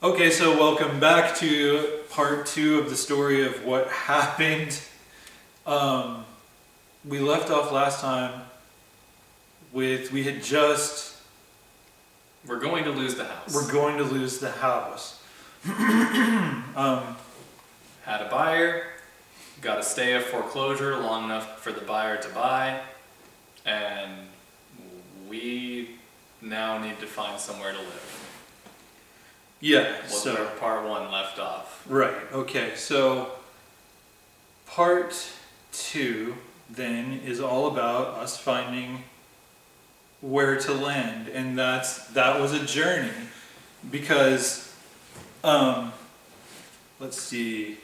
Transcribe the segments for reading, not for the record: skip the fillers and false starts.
Okay, so welcome back to part 2 of the story of what happened. We left off last time with we're going to lose the house. We're going to lose the house. Had a buyer, got a stay of foreclosure long enough for the buyer to buy, and we now need to find somewhere to live. Yeah, Was where part 1 left off. Right, okay, so part 2 then is all about us finding where to land, and that was a journey because let's see,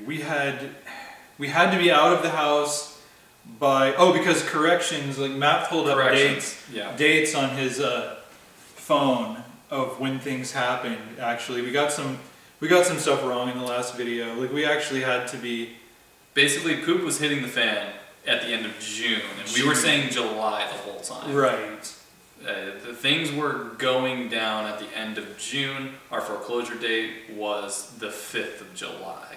we had to be out of the house by because corrections, like Matt pulled up dates on his phone of when things happened. Actually, we got some stuff wrong in the last video. Like, we actually had to be, basically poop was hitting the fan at the end of June, and we were saying July the whole time. Right. The things were going down at the end of June. Our foreclosure date was the 5th of July.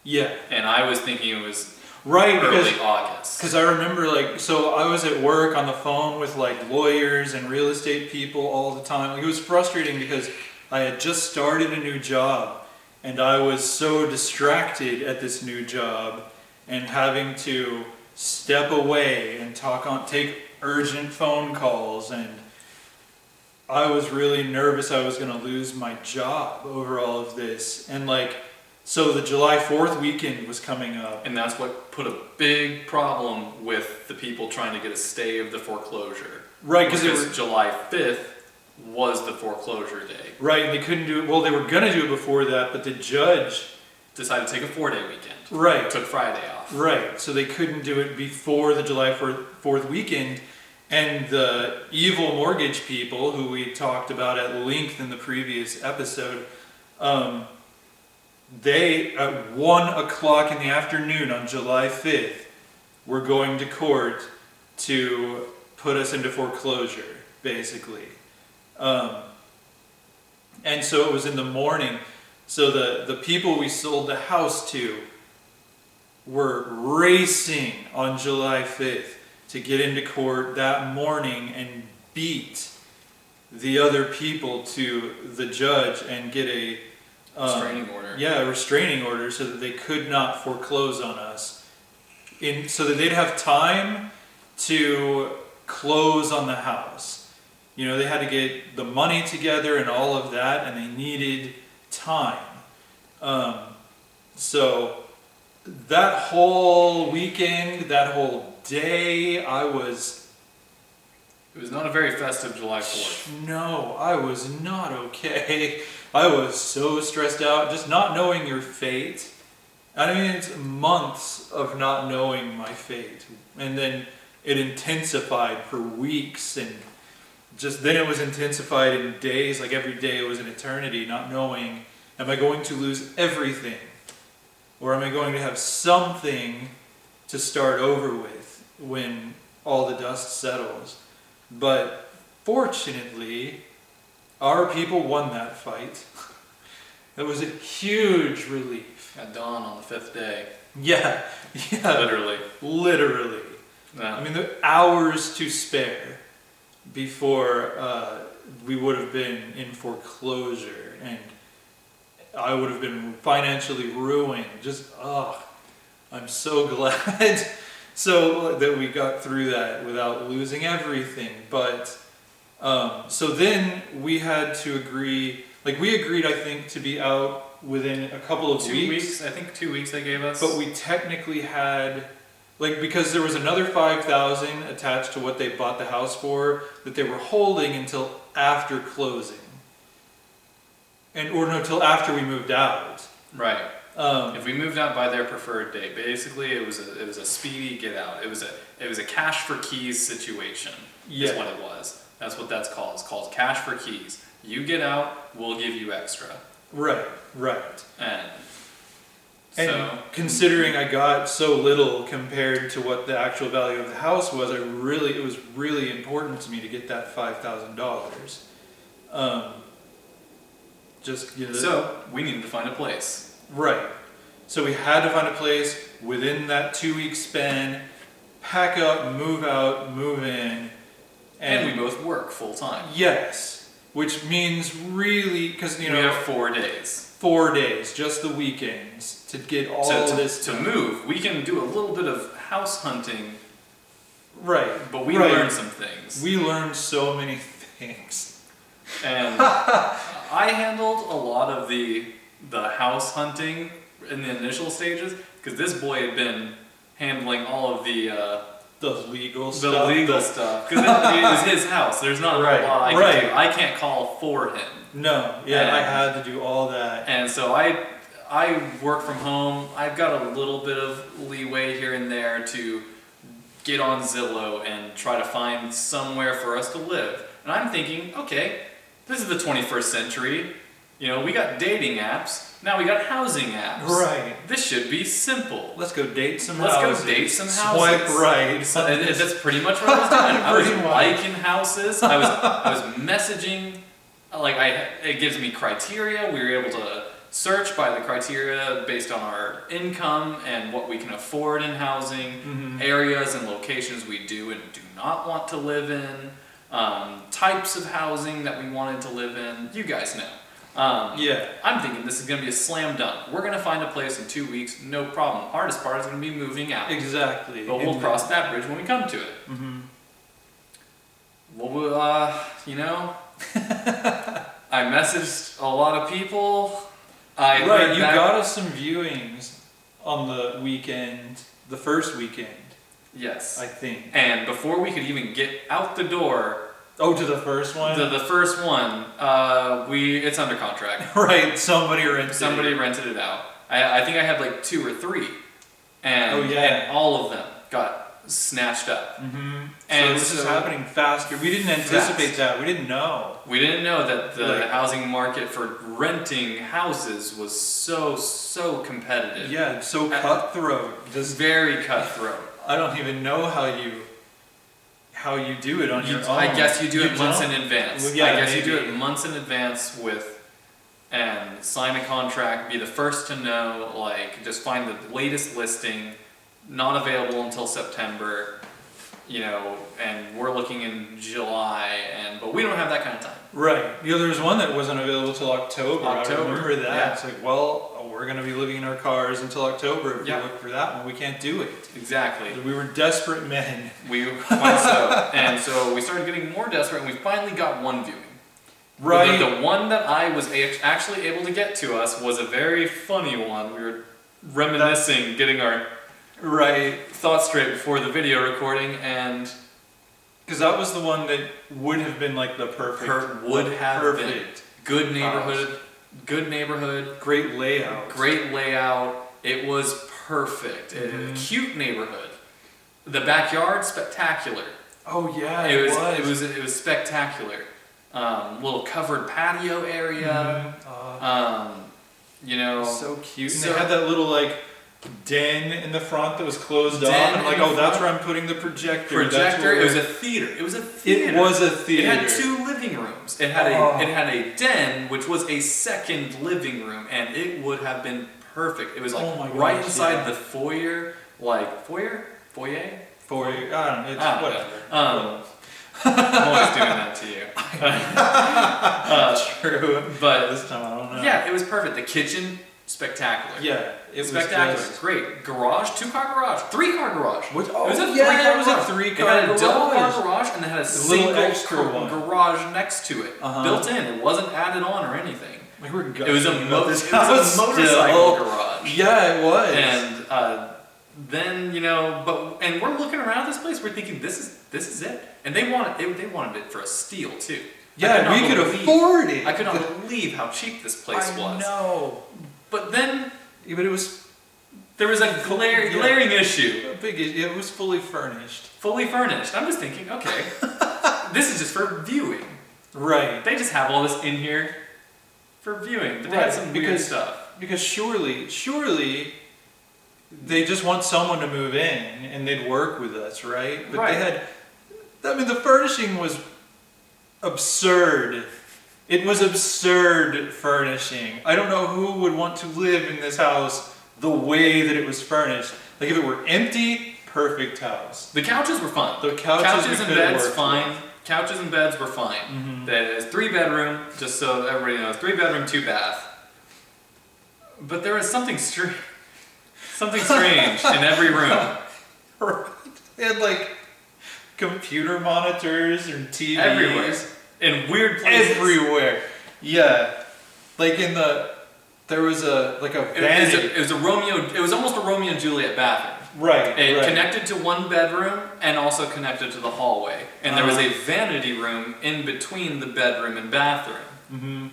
Yeah. And I was thinking it was right, early August. Because I remember, so I was at work on the phone with, lawyers and real estate people all the time. It was frustrating because I had just started a new job, and I was so distracted at this new job and having to step away and take urgent phone calls, and I was really nervous I was going to lose my job over all of this. And so the July 4th weekend was coming up. And that's what put a big problem with the people trying to get a stay of the foreclosure. Right, because July 5th was the foreclosure day. Right, and they couldn't do it. Well, they were going to do it before that, but the judge decided to take a 4-day weekend. Right. Took Friday off. Right, so they couldn't do it before the July 4th weekend. And the evil mortgage people, who we talked about at length in the previous episode, they, at 1 o'clock in the afternoon on July 5th, were going to court to put us into foreclosure, basically. And so it was in the morning. So the people we sold the house to were racing on July 5th to get into court that morning and beat the other people to the judge and get a restraining order. Yeah, a restraining order so that they could not foreclose on us, so that they'd have time to close on the house. They had to get the money together and all of that, and they needed time. So that whole weekend, that whole day, it was not a very festive July 4th. No, I was not okay. I was so stressed out, just not knowing your fate. I mean, it's months of not knowing my fate. And then it intensified for weeks, and then it was intensified in days, every day it was an eternity, not knowing, am I going to lose everything? Or am I going to have something to start over with when all the dust settles? But fortunately, our people won that fight. It was a huge relief. At dawn on the 5th day. Yeah. Literally. Yeah. I mean, the hours to spare before we would have been in foreclosure, and I would have been financially ruined. I'm so glad that we got through that without losing everything. But so then we had to agree, we agreed, I think, to be out within a couple of 2 weeks. I think 2 weeks they gave us. But we technically had, because there was another $5,000 attached to what they bought the house for that they were holding until after closing. Till after we moved out. Right. If we moved out by their preferred date, basically it was a speedy get out. It was a cash for keys situation. Yeah. Is what it was. That's what that's called. It's called cash for keys. You get out, we'll give you extra. Right. And considering I got so little compared to what the actual value of the house was, it was really important to me to get that $5,000. just So we needed to find a place. right. So we had to find a place within that 2-week span, pack up, move out, move in, And we both work full time. yes, which means really because We have 4 days. 4 days, just the weekends, to get all this to done. move. We can do a little bit of house hunting, Right. but we right. learned some things. We learned so many things. And I handled a lot of the house hunting in the initial stages because this boy had been handling all of the legal stuff. The legal stuff because it was his house. There's not a lot I can do. I can't call for him. No. Yeah, I had to do all that. And so I work from home. I've got a little bit of leeway here and there to get on Zillow and try to find somewhere for us to live. And I'm thinking, okay, this is the 21st century. We got dating apps. Now we got housing apps. Right. This should be simple. Let's go date some Let's houses. go date some houses. Swipe right. So that's pretty much what I was doing. I was Pretty much. liking houses. I was messaging. It gives me criteria. We were able to search by the criteria based on our income and what we can afford in housing, areas and locations we do and do not want to live in, types of housing that we wanted to live in. You guys know. I'm thinking this is going to be a slam dunk. We're going to find a place in 2 weeks, no problem. Hardest part is going to be moving out. Exactly. But we'll cross that bridge when we come to it. Well, I messaged a lot of people. You got us some viewings on the weekend, the first weekend. Yes. I think. And before we could even get out the door. Oh, to the first one? The first one, it's under contract. Right, somebody rented it out. I think I had like 2 or 3. And all of them got snatched up. And this is happening faster. We didn't anticipate that. We didn't know. We didn't know that the housing market for renting houses was so competitive. Yeah, so cutthroat. Just very cutthroat. I don't even know how you do it on your own. I guess you do it months in advance. Well, yeah, I guess maybe. you do it months in advance and sign a contract, be the first to know, just find the latest listing, not available until September, and we're looking in July, but we don't have that kind of time. Right. There was one that wasn't available till October. I remember that. Yeah. It's like, we're going to be living in our cars until October. If we look for that one, we can't do it. Exactly. We were desperate men. Quite so. And so we started getting more desperate, and we finally got one viewing. Right. The one that I was actually able to get to us was a very funny one. We were reminiscing, getting our thoughts straight before the video recording, and because that was the one that would have been like the perfect. Perfect. Good neighborhood. Good neighborhood. Great layout. Great layout. It was perfect. Cute neighborhood. The backyard, spectacular. Oh yeah, it was spectacular. Little covered patio area. So cute. And they had that little den in the front that was closed off. And I'm like, that's where I'm putting the projector. It was a theater. It was a theater. It had 2 living rooms. It had a den, which was a second living room, and it would have been perfect. It was right inside the foyer, foyer. I don't know. It's whatever. I'm always doing that to you. True. But this time I don't know. Yeah, it was perfect. The kitchen, spectacular. Yeah, it was spectacular. Great. Garage, 2-car garage, 3-car garage. It was a 3-car It had a garage. double-car garage, and it had a single extra one. garage next to it, built in. It wasn't added on or anything. We were It was a house motorcycle garage. Yeah, it was. And then and we're looking around this place. We're thinking this is it. And they wanted it for a steal too. Yeah, we could afford it. I could not believe how cheap this place was. I know. But then, but it was. There was a glaring issue. A big issue. It was fully furnished. Fully furnished. I'm just thinking, okay, this is just for viewing. Right. They just have all this in here for viewing. But they had some weird stuff. Because surely, they just want someone to move in and they'd work with us, right? But they had. The furnishing was absurd. It was absurd furnishing. I don't know who would want to live in this house the way that it was furnished. Like if it were empty, perfect house. The couches were fine. The couches and we could've beds worked fine. with. Couches and beds were fine. There's 3-bedroom, just so everybody knows, 3-bedroom, 2-bath. But there was something strange in every room. Right. They had like computer monitors and TVs. Everywhere. In weird places. Everywhere. Yeah. Like there was a vanity. It was almost a Romeo and Juliet bathroom. Right. It connected to one bedroom and also connected to the hallway. And there was a vanity room in between the bedroom and bathroom. Mm-hmm.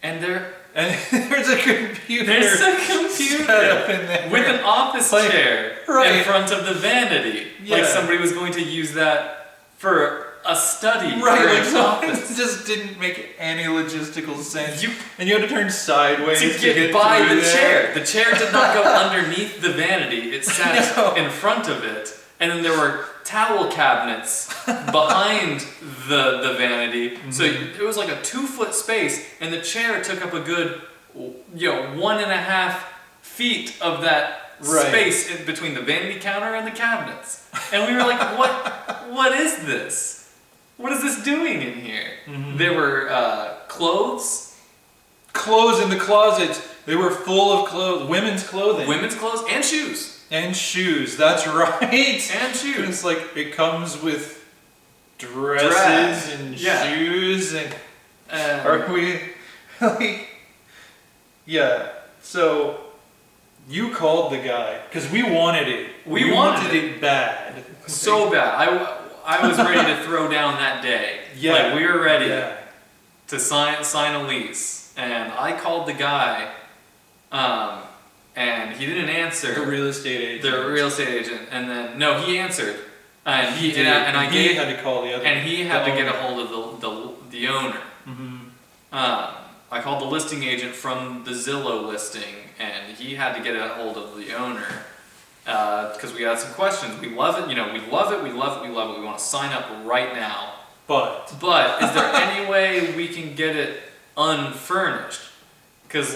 And there's a computer. There's a computer set up in there. with an office chair in front of the vanity. Yeah. Like somebody was going to use that for a study. Right, or like an so office. it just didn't make any logistical sense. And you had to turn sideways To get by through the there. chair. The chair did not go underneath the vanity. It sat in front of it. And then there were towel cabinets behind the vanity. So it was like a 2-foot space, and the chair took up a good 1.5 feet of that space in between the vanity counter and the cabinets. And we were like, what is this? What is this doing in here? There were clothes. Clothes in the closets. They were full of clothes. Women's clothing. Women's clothes and shoes. And shoes. That's right. And shoes. It's like it comes with dresses and shoes and are we like yeah. So you called the guy because we wanted it. We wanted it bad. So bad. I was ready to throw down that day. Yeah. Like we were ready to sign a lease. And I called the guy, and he didn't answer. The real estate agent. The real estate agent. And then no, he answered. And he had to call the other. And he had to get a hold of the owner. I called the listing agent from the Zillow listing, and he had to get a hold of the owner. Because we had some questions. We love it, we love it, we want to sign up right now. But is there any way we can get it unfurnished? Because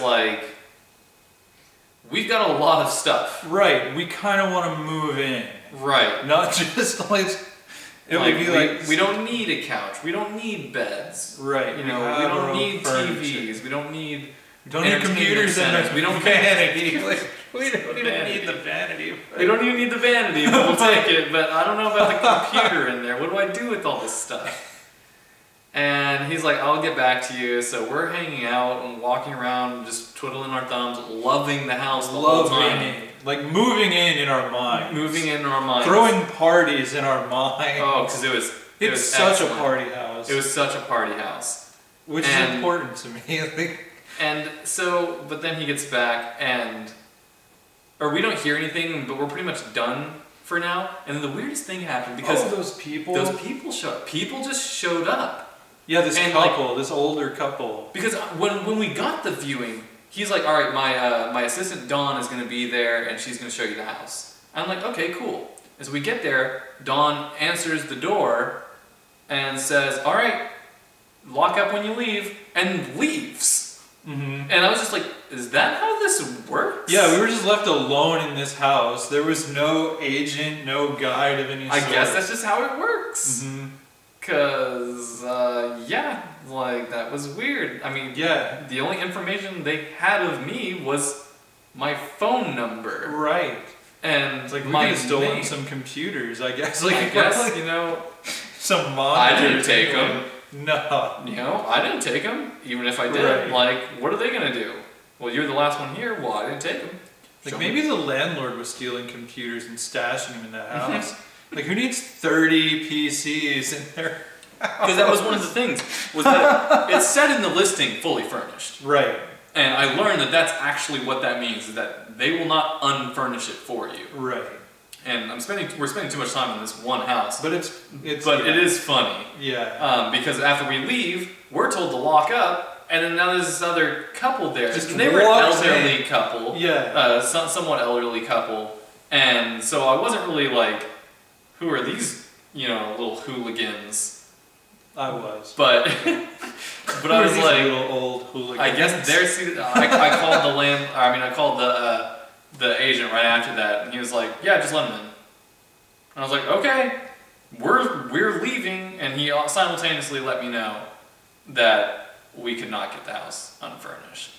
we've got a lot of stuff. Right, we kind of want to move in. Right. Not just we don't need a couch. We don't need beds. Right. We don't need TVs. We don't need computers in our We don't vanity. We don't even need the vanity. We don't even need the vanity, but we'll take it. But I don't know about the computer in there. What do I do with all this stuff? And he's like, I'll get back to you. So we're hanging out and walking around, just twiddling our thumbs, loving the house the whole time. Like moving in our mind. Moving in our mind. Throwing parties in our mind. Oh, because it was such excellent. a party house. It was such a party house. Which is important to me. And so, but then he gets back or we don't hear anything, but we're pretty much done for now. And then the weirdest thing happened because those people showed up. People just showed up. Yeah, this older couple. Because when we got the viewing, he's like, all right, my assistant Dawn is going to be there, and she's going to show you the house. I'm like, okay, cool. As we get there, Dawn answers the door and says, all right, lock up when you leave, and leaves. And I was just like, is that how this works? Yeah, we were just left alone in this house. There was no agent, no guide of any sort. I guess that's just how it works. Cause that was weird. I mean, the only information they had of me was my phone number. Right. And it's like we could have stolen some computers, I guess. I guess some monitors. I didn't take them. No. I didn't take them. Even if I did, what are they gonna do? Well, you're the last one here. Well, I didn't take them. Maybe the landlord was stealing computers and stashing them in the house. Who needs 30 PCs in their house? Because that was one of the things, was that it said in the listing, fully furnished. Right. And I learned that that's actually what that means, is that they will not unfurnish it for you. Right. And we're spending too much time in this one house. But it is funny. Yeah. Because after we leave, we're told to lock up, and then now there's this other couple there. And they were an elderly couple. Yeah. Somewhat elderly couple. And so I wasn't really like, who are these, little hooligans? I was. But But I was These like, little old hooligans. I guess I called the agent right after that, and he was like, yeah, just let him in. And I was like, okay, we're leaving, and he simultaneously let me know that we could not get the house unfurnished.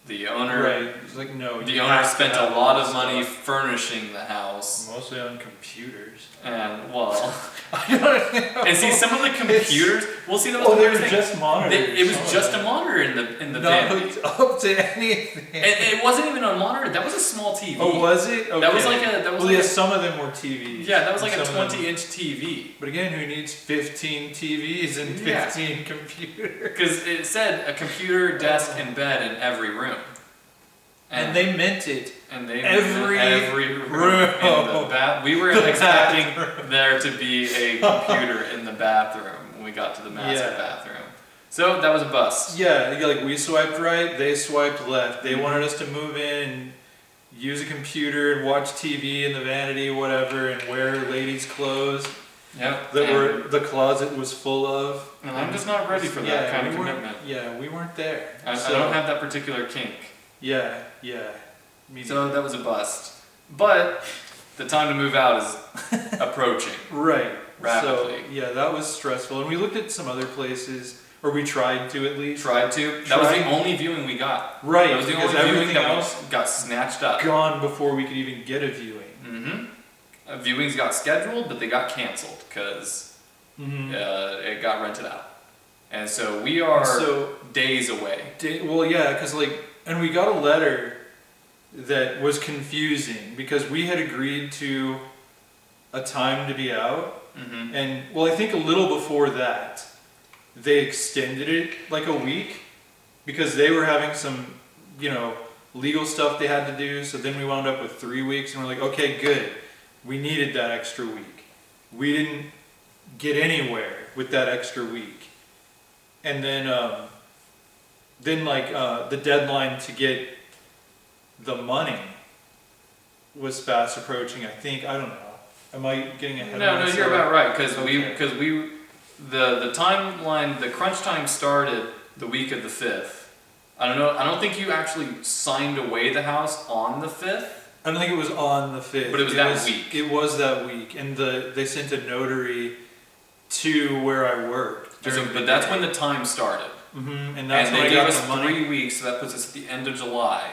The owner, right? It's like no. The owner spent a lot of money furnishing the house, mostly on computers. and well, and see some of the computers. Well, see that was the they weird were thing. just monitors. It was just a monitor in the not van. hooked up to anything. It wasn't even a monitor. That was a small TV. Oh, was it? Okay. That was like a. That was well, like yeah, a, some of them were TVs. Yeah, that was like a Some of them- 20-inch TV. But again, who needs 15 TVs and 15 computers? Because it said a computer, desk, and bed in every room. And they meant it. And they every room. In the we were expecting there to be a computer in the bathroom when we got to the master bathroom. So that was a bust. Yeah, like we swiped right, they swiped left. They wanted us to move in and use a computer and watch TV in the vanity, whatever, and wear ladies' clothes. Yep. The closet was full of. And I'm just not ready for that kind of commitment. Yeah, we weren't there. I don't have that particular kink. Yeah. So that was a bust. But the time to move out is approaching. Right. Rapidly. So, yeah, that was stressful. And we looked at some other places, or we tried to at least. That was the only viewing we got. Right. That was the only viewing that got snatched up. Gone before we could even get a viewing. Mm-hmm. Viewings got scheduled, but they got canceled because it got rented out. And so we are days away. Well, yeah, because and we got a letter that was confusing because we had agreed to a time to be out, and I think a little before that, they extended it like a week because they were having some, legal stuff they had to do. So then we wound up with 3 weeks, and we're like, okay, good. We needed that extra week. We didn't get anywhere with that extra week. And then the deadline to get the money was fast approaching. I think, I don't know. Am I getting ahead of myself? No, you're about right because the timeline, the crunch time started the week of the 5th. I don't know. I don't think you actually signed away the house on the 5th. I don't think it was on the 5th. But it was that week. It was that week, and they sent a notary to where I worked. But that's when the time started. And that's when they I gave got us the money. 3 weeks, so that puts us at the end of July.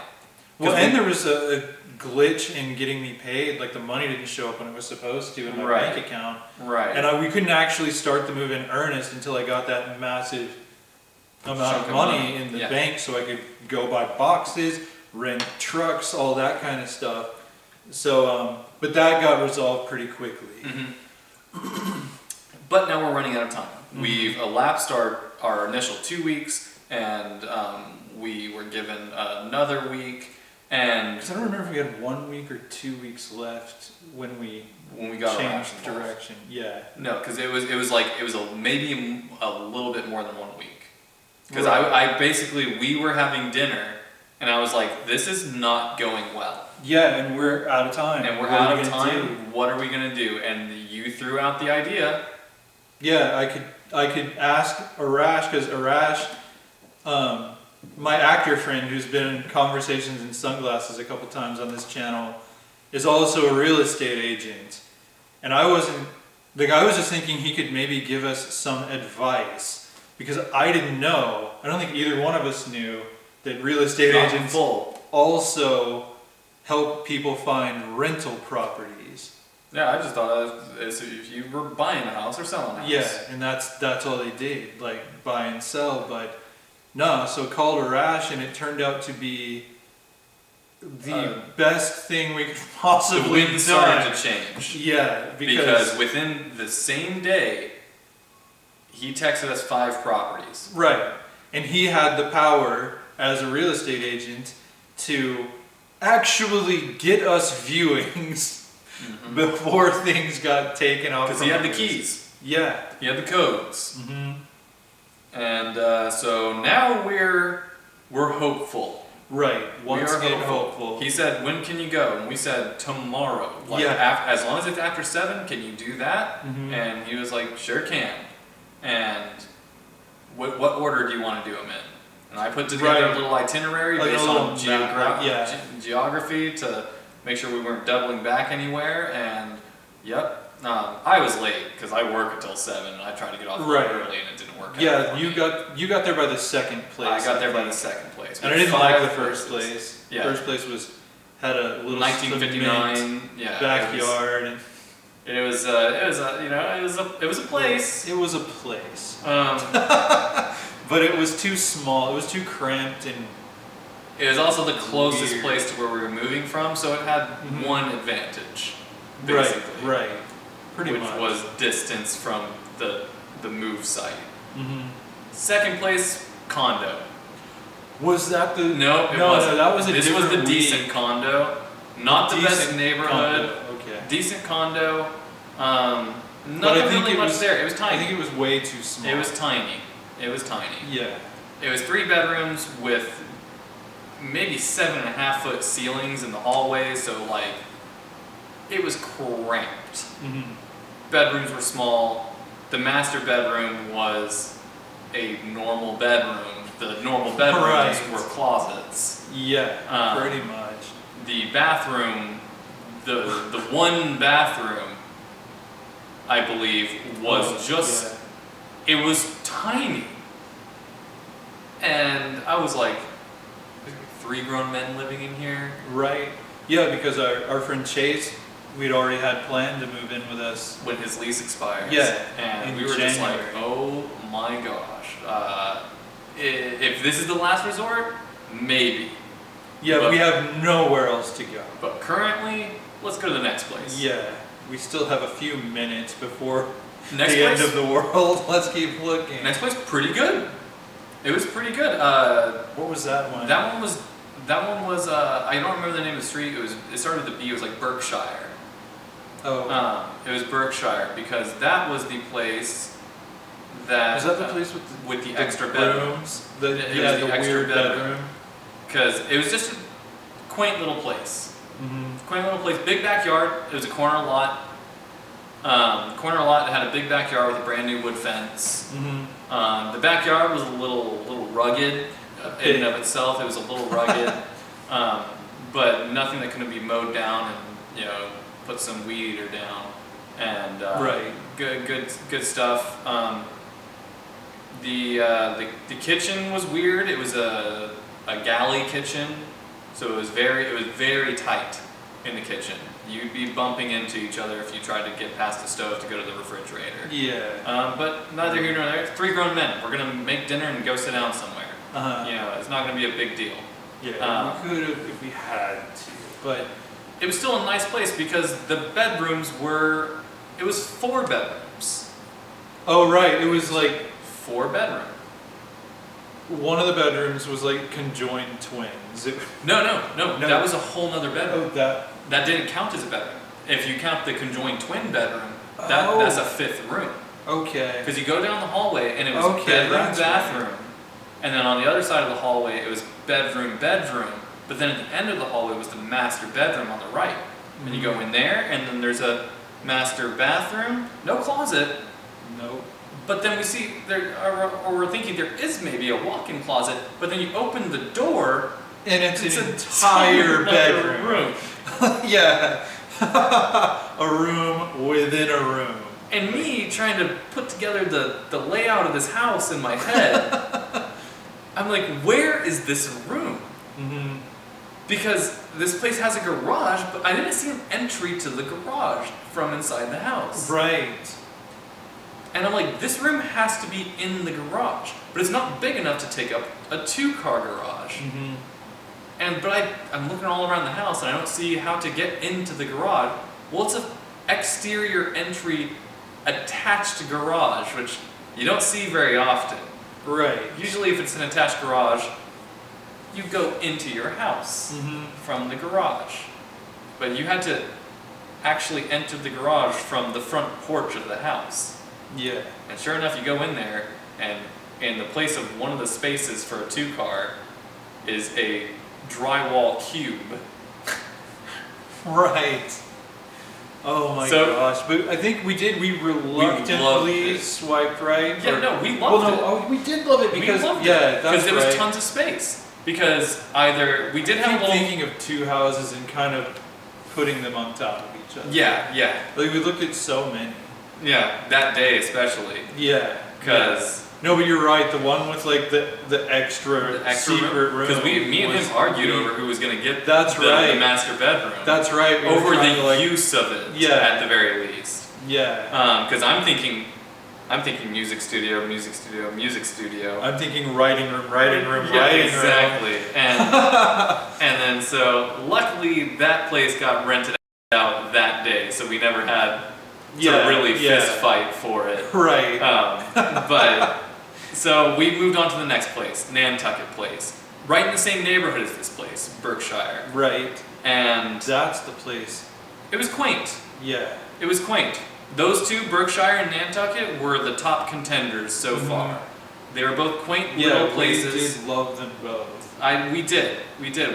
Well, and there was a glitch in getting me paid. Like the money didn't show up when it was supposed to in my bank account. Right. And we couldn't actually start the move in earnest until I got that massive amount of money in the bank, so I could go buy boxes, rent trucks, all that kind of stuff. So, but that got resolved pretty quickly. But now we're running out of time. We've elapsed our initial 2 weeks, and we were given another week. And I don't remember if we had 1 week or 2 weeks left when we got changed direction. Yeah. No, because it was maybe a little bit more than 1 week. Because I basically, we were having dinner, and I was like, this is not going well. Yeah, and we're out of time. And we're out of time. What are we gonna do? And you threw out the idea. Yeah, I could ask Arash, because Arash, my actor friend who's been in Conversations in Sunglasses a couple times on this channel, is also a real estate agent. And I was just thinking he could maybe give us some advice, because I didn't know, I don't think either one of us knew, that real estate agents also help people find rental properties. Yeah, I just thought if you were buying a house or selling a house. Yeah, and that's all they did, like buy and sell. But no, so called Arash, and it turned out to be the best thing we could possibly do. The wind started to change. Yeah, because within the same day, he texted us 5 properties. Right, and he had the power as a real estate agent to actually get us viewings before things got taken off. Because he had the keys. Yeah. He had the codes. And so now we're hopeful. Right. We are hopeful. He said, when can you go? And we said, tomorrow. As long as it's after 7, can you do that? And he was like, sure can. And what order do you want to do them in? And I put together a little itinerary Like a based little on map, geography to make sure we weren't doubling back anywhere. And I was late because I work until 7, and I tried to get off early, and it didn't work out. Yeah, you got there by the second place. I got there by the second place. And I didn't like the first place. Yeah. First place had a little 1959 backyard. It was a place. It was a place. But it was too small. It was too cramped, and it was also the closest weird. place to where we were moving from, so it had one advantage, basically. Right. Pretty which much. was distance from the move site. Mm-hmm. Second place, condo. Was that the? No, it wasn't. No, that was a This was the different decent week. condo, not the best Decent neighborhood. condo, okay. Decent condo. But Nothing I think really it much was there. It was tiny. I think it was way too small. It was tiny. Yeah. It was 3 bedrooms with maybe 7.5-foot ceilings in the hallways, so like it was cramped. Mm-hmm. Bedrooms were small. The master bedroom was a normal bedroom. The normal bedrooms were closets. Yeah, pretty much. The bathroom, the one bathroom, I believe, was it was tiny. And I was like, 3 grown men living in here? Right. Yeah, because our friend Chase, we'd already had planned to move in with us. When his lease expires. Yeah, And in we were just like, January. oh my gosh. If this is the last resort, maybe. Yeah, But- we have nowhere else to go. But currently, let's go to the next place. Yeah, we still have a few minutes before Next the place? end of the world. Let's keep looking. Next place, pretty good. It was pretty good. What was that one? That one was. I don't remember the name of the street. It started with a B. It was like Berkshire. Oh. It was Berkshire because that was the place that. Was that the place with the extra bedroom? rooms? It was the extra weird bedroom. Because it was just a quaint little place. Mm-hmm. Quaint little place, big backyard. It was a corner lot. Corner lot that had a big backyard with a brand new wood fence. Mm-hmm. The backyard was a little rugged in and of itself. It was a little rugged, but nothing that couldn't be mowed down and put some weed or down. And good stuff. The kitchen was weird. It was a galley kitchen, so it was very tight in the kitchen. You'd be bumping into each other if you tried to get past the stove to go to the refrigerator. Yeah. But neither here nor there. 3 grown men. We're gonna make dinner and go sit down somewhere. It's not gonna be a big deal. Yeah, we could have if we had to, but It was still a nice place because the bedrooms were. It was 4 bedrooms. oh right, it was like 4 bedroom. one of the bedrooms was like conjoined twins. No. That was a whole nother bedroom. That. That didn't count as a bedroom. If you count the conjoined twin bedroom, that's a 5th room. Okay. Because you go down the hallway and it was Okay, bedroom, that's bathroom, and then on the other side of the hallway it was bedroom, but then at the end of the hallway was the master bedroom on the right. And you go in there, and then there's a master bathroom, no closet, Nope. but then we see or we're thinking there is maybe a walk-in closet, but then you open the door, And it's it's an an entire bedroom. room. Yeah. A room within a room. And me trying to put together the layout of this house in my head, I'm like, where is this room? Mm-hmm. Because this place has a garage, but I didn't see an entry to the garage from inside the house. Right. And I'm like, this room has to be in the garage, but it's not big enough to take up a 2-car garage. Mm-hmm. But I'm looking all around the house and I don't see how to get into the garage. Well, it's an exterior entry attached garage, which you don't see very often. Right. Usually if it's an attached garage, you go into your house from the garage. But you had to actually enter the garage from the front porch of the house. Yeah. And sure enough, you go in there, and in the place of one of the spaces for a 2-car is a drywall cube. Right. Oh my So- gosh! But I think we loved reluctantly it. swiped right. Yeah, or- no, we well, loved no, it. oh, we did love it because we loved that's because there was right. tons of space. Because either we did I have a keep little. thinking of two houses and kind of putting them on top of each other. Yeah. Like we looked at so many. Yeah, that day especially. Yeah. Because. No, but you're right. The one with like the extra secret room. Because me and him argued over who was going to get That's the right. master bedroom. That's right. We were over trying the to, like, use of it. Yeah. At the very least. Yeah. Because I'm thinking music studio. I'm thinking writing room, writing room. Exactly. And then so luckily that place got rented out that day, so we never had to really fist fight for it. Right. But so we moved on to the next place, Nantucket Place, right in the same neighborhood as this place, Berkshire. Right. And That's the place. it was quaint. Yeah. It was quaint. Those two, Berkshire and Nantucket, were the top contenders so far. They were both quaint little places. We did love them both. We did.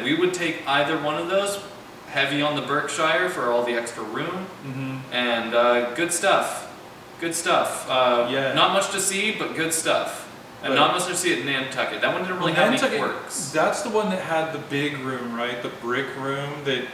We would take either one of those, heavy on the Berkshire for all the extra room, and good stuff. Good stuff. Not much to see, but good stuff. And not much to see at Nantucket. That one didn't really have any quirks. That's the one that had the big room, right? The brick room that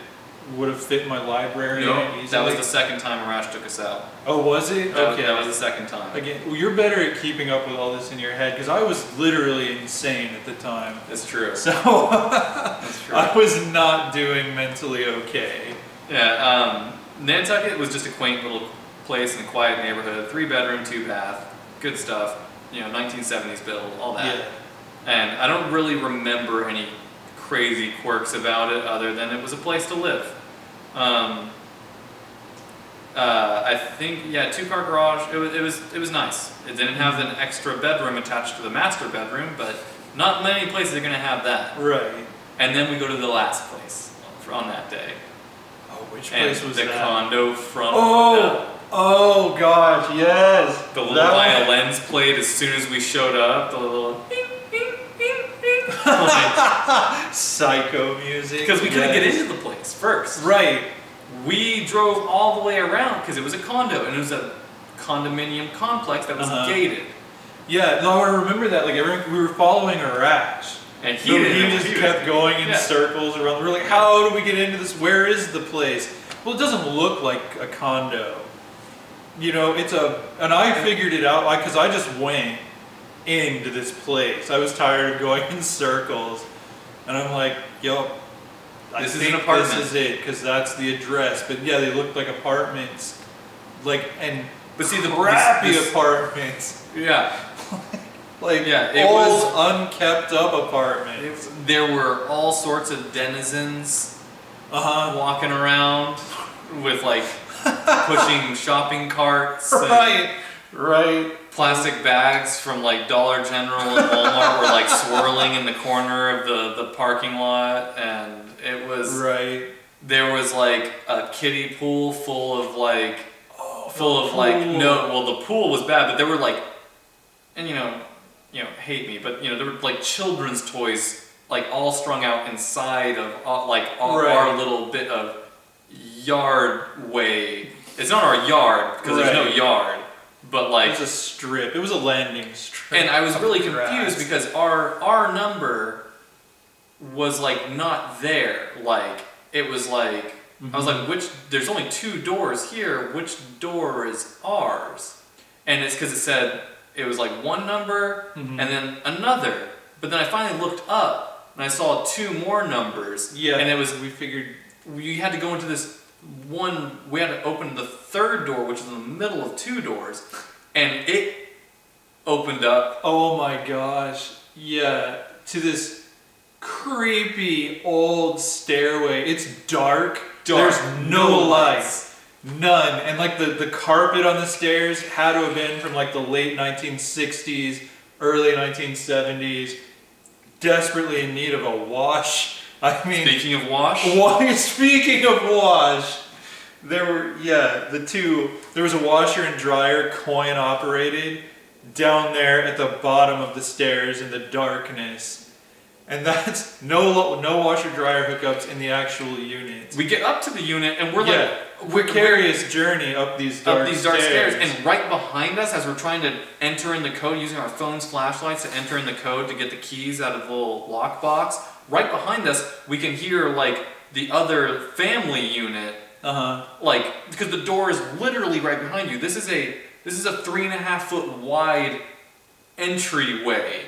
would have fit my library in it easily. That was the second time Arash took us out. Oh, was it? Okay. That was the second time. Again, well, you're better at keeping up with all this in your head because I was literally insane at the time. That's true. So That's true. I was not doing mentally okay. Yeah, Nantucket was just a quaint little place in a quiet neighborhood, 3-bedroom, 2-bath, good stuff. 1970s build, all that. Yeah. And I don't really remember any crazy quirks about it other than it was a place to live. I think 2-car garage. It was nice. It didn't have an extra bedroom attached to the master bedroom, but not many places are gonna have that. Right. And then we go to the last place on that day. Oh, which place was the that? condo from. Oh gosh, yes. The little violins played as soon as we showed up. The little. Psycho music. Because we couldn't get into the place first. Right. We drove all the way around because it was a condo and it was a condominium complex that was gated. Yeah, no, I remember that. Like we were following a rash. And he just kept going in circles around. We were like, how do we get into this? Where is the place? Well, it doesn't look like a condo. And I figured it out because I just went into this place. I was tired of going in circles. And I'm like, this is an apartment. This is it, because that's the address. But yeah, they looked like apartments. But see, the crappy apartments. Yeah. It was unkept up apartments. There were all sorts of denizens walking around with pushing shopping carts. Right. Plastic bags from Dollar General and Walmart were swirling in the corner of the parking lot, and it was there was a kiddie pool full of the pool was bad, but there were and hate me, but there were children's toys all strung out inside of our little bit of yard way. It's not our yard because there's no yard. But it was a strip. It was a landing strip. And I was really confused because our number was not there. It was I was there's only 2 doors here. Which door is ours? And it's because it said it was one number and then another. But then I finally looked up and I saw 2 more numbers. Yeah. And it was we figured we had to go into this one. We had to open the 3rd door, which is in the middle of 2 doors, and it opened up. Oh my gosh! Yeah, to this creepy old stairway. It's dark. There's no lights. None. And the carpet on the stairs had to have been from the late 1960s, early 1970s. Desperately in need of a wash. I mean, speaking of wash, speaking of wash, there were there was a washer and dryer, coin operated, down there at the bottom of the stairs in the darkness. And that's no washer dryer hookups in the actual unit. We get up to the unit and we're precarious journey up these dark stairs. And right behind us, as we're trying to enter in the code using our phone's flashlights to enter in the code to get the keys out of the little lockbox, right behind us we can hear like the other family unit. Like, because the door is literally right behind you. This is a 3.5 foot wide entryway.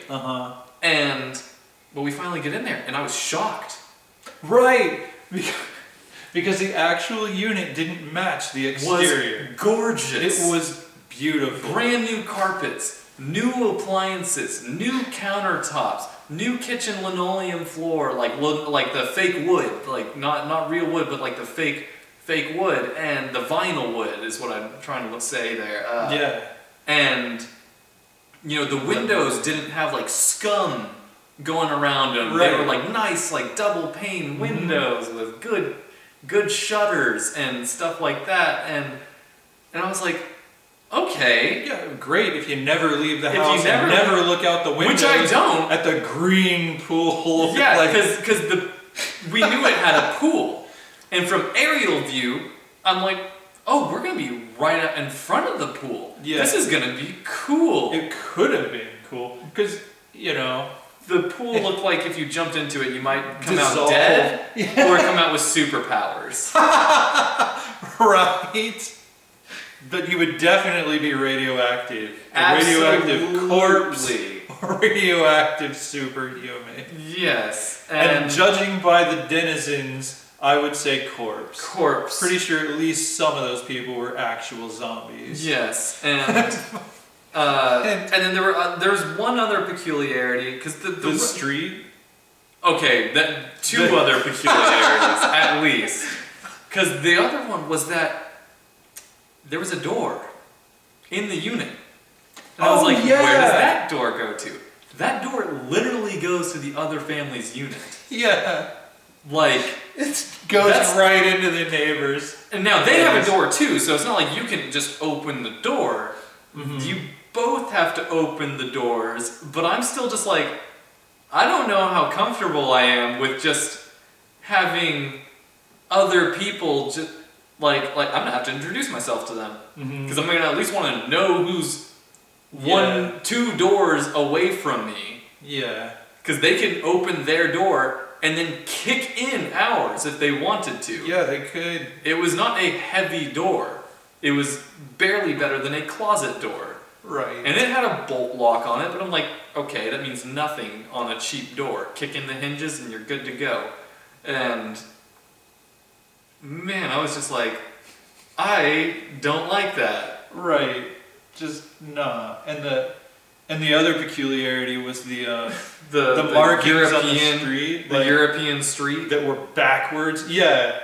But we finally get in there, and I was shocked. Right, because the actual unit didn't match the exterior. It was gorgeous. It was beautiful. Brand new carpets, new appliances, new countertops, new kitchen linoleum floor, like the fake wood, like not real wood, but like the fake wood, and the vinyl wood is what I'm trying to say there. And you know, the windows didn't have like scum going around them. They were like nice, like double pane windows with good shutters and stuff like that. And I was like, okay. Yeah, great if you never leave the house and never look out the window. Which I don't. At the green pool. Yeah, because we knew it had a pool. And from aerial view, I'm like, oh, we're going to be right out in front of the pool. Yeah. This is going to be cool. It could have been cool. Because, you know, the pool looked like if you jumped into it, you might come out dead or come out with superpowers. Right? But you would definitely be radioactive. Absolutely. Radioactive corpse or radioactive superhuman. Yes. And judging by the denizens, I would say corpse. Corpse. Pretty sure at least some of those people were actual zombies. Yes. And and then there was one other peculiarity, because the street. Okay, two other peculiarities at least, because the other one was that there was a door in the unit, and I was like, where does that door go to? That door literally goes to the other family's unit. Yeah, like it goes right into the neighbors. And now they have a door too, so it's not like you can just open the door. You both have to open the doors, but I'm still just like, I don't know how comfortable I am with just having other people just like I'm gonna have to introduce myself to them, because I'm gonna at least want to know who's 2 doors away from me. Yeah, because they can open their door and then kick in ours if they wanted to. Yeah, they could. It was not a heavy door. It was barely better than a closet door. Right. And it had a bolt lock on it, but I'm like, okay, that means nothing on a cheap door. Kick in the hinges and you're good to go. And man, I was just like, I don't like that. Right. Just nah. And the other peculiarity was the markings on the street. The European street. That were backwards. Yeah.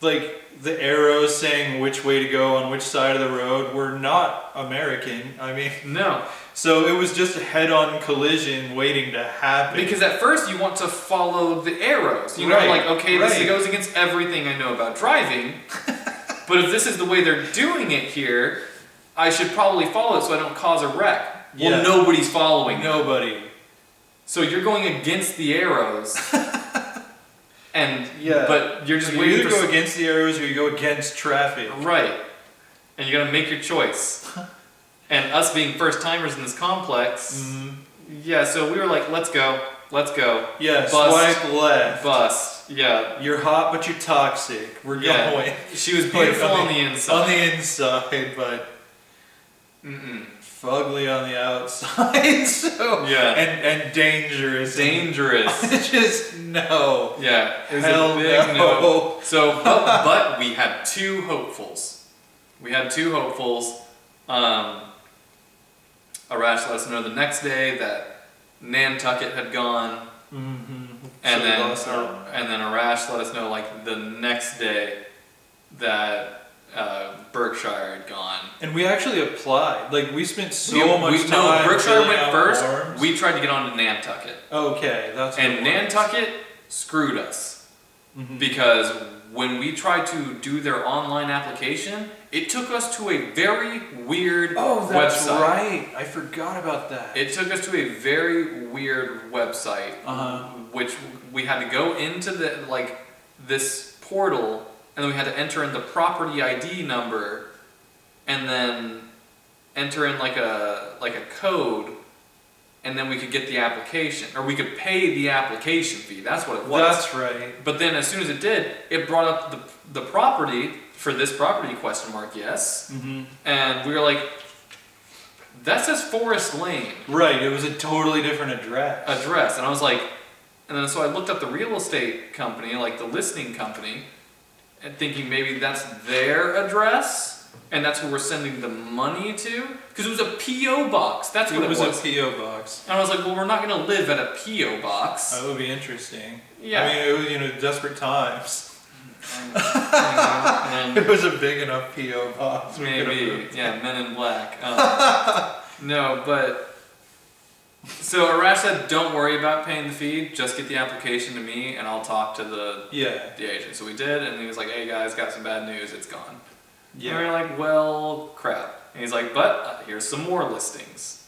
Like the arrows saying which way to go on which side of the road were not American. I mean, no. So it was just a head-on collision waiting to happen. Because at first you want to follow the arrows. You know, like, okay, this goes against everything I know about driving. But if this is the way they're doing it here, I should probably follow it so I don't cause a wreck. Well, nobody's following. Nobody. So you're going against the arrows. But you're just waiting. You either go against the arrows or you go against traffic. Right. And you gotta make your choice. And us being first timers in this complex, so we were like, let's go. Yeah, bust, swipe left. Bust. Yeah. You're hot, but you're toxic. We're going. She was beautiful on the inside. On the inside, but fugly on the outside. So and dangerous. Just no. Yeah, it was a big no. So, but we had 2 hopefuls. Arash let us know the next day that Nantucket had gone, and then Arash let us know like the next day that Berkshire had gone. And we actually applied. Like we spent so much time. No, Berkshire went first. Forms. We tried to get on to Nantucket. Okay, that's. And Nantucket screwed us because when we tried to do their online application, it took us to a very weird website. That's right. I forgot about that. It took us to a very weird website which we had to go into this portal, and then we had to enter in the property ID number, and then enter in like a code, and then we could get the application, or we could pay the application fee. That's what it was. That's right. But then as soon as it did, it brought up the property for this property ? Yes. Mm-hmm. And we were like, that says Forest Lane. Right, it was a totally different address. And I was like, and then so I looked up the real estate company, like the listing company, and thinking maybe that's their address, and that's who we're sending the money to, because it was a P.O. box. That's what it was. It was a P.O. box. And I was like, well, we're not going to live at a P.O. box. That would be interesting. Yeah. I mean, it was, desperate times. And It was a big enough P.O. box. maybe, yeah, Men in Black. No, but so Arash said, don't worry about paying the fee. Just get the application to me, and I'll talk to the agent. So we did, and he was like, hey guys, got some bad news. It's gone. Yeah. And we were like, well, crap. And he's like, but here's some more listings.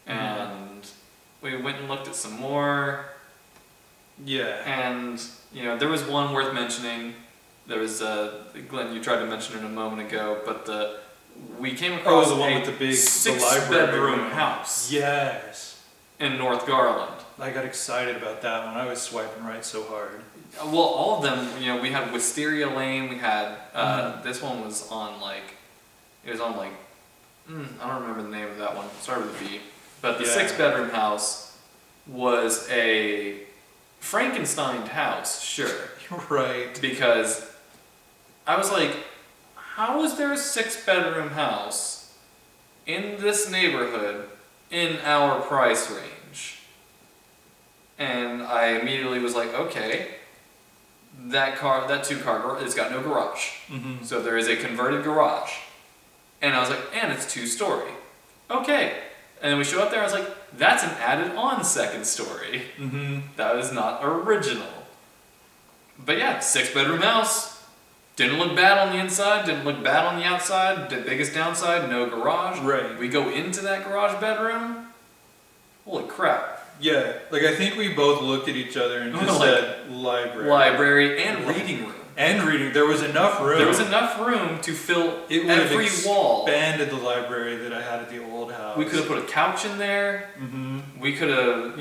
And we went and looked at some more. Yeah. And, there was one worth mentioning. There was, Glenn, you tried to mention it a moment ago, but we came across the one with the big six-bedroom house. Yes. In North Garland. I got excited about that one. I was swiping right so hard. Well, all of them, we had Wisteria Lane, we had, this one was on I don't remember the name of that one, it started with a V. But the 6-bedroom house was a Frankenstein house, sure. Right. Because I was like, how is there a 6-bedroom house in this neighborhood in our price range? And I immediately was like, okay, that 2-car, it's got no garage. Mm-hmm. So there is a converted garage. And I was like, and it's 2-story. Okay. And then we show up there, I was like, that's an added on 2nd story. Mm-hmm. That was not original. But yeah, 6-bedroom house. Didn't look bad on the inside, didn't look bad on the outside. The biggest downside, no garage. Right. We go into that garage bedroom. Holy crap. Yeah, I think we both looked at each other and just said library. Library and reading room. And reading. There was enough room. There was enough room to fill every wall. It would have expanded the library that I had at the old house. We could have put a couch in there. Mm-hmm. We could have,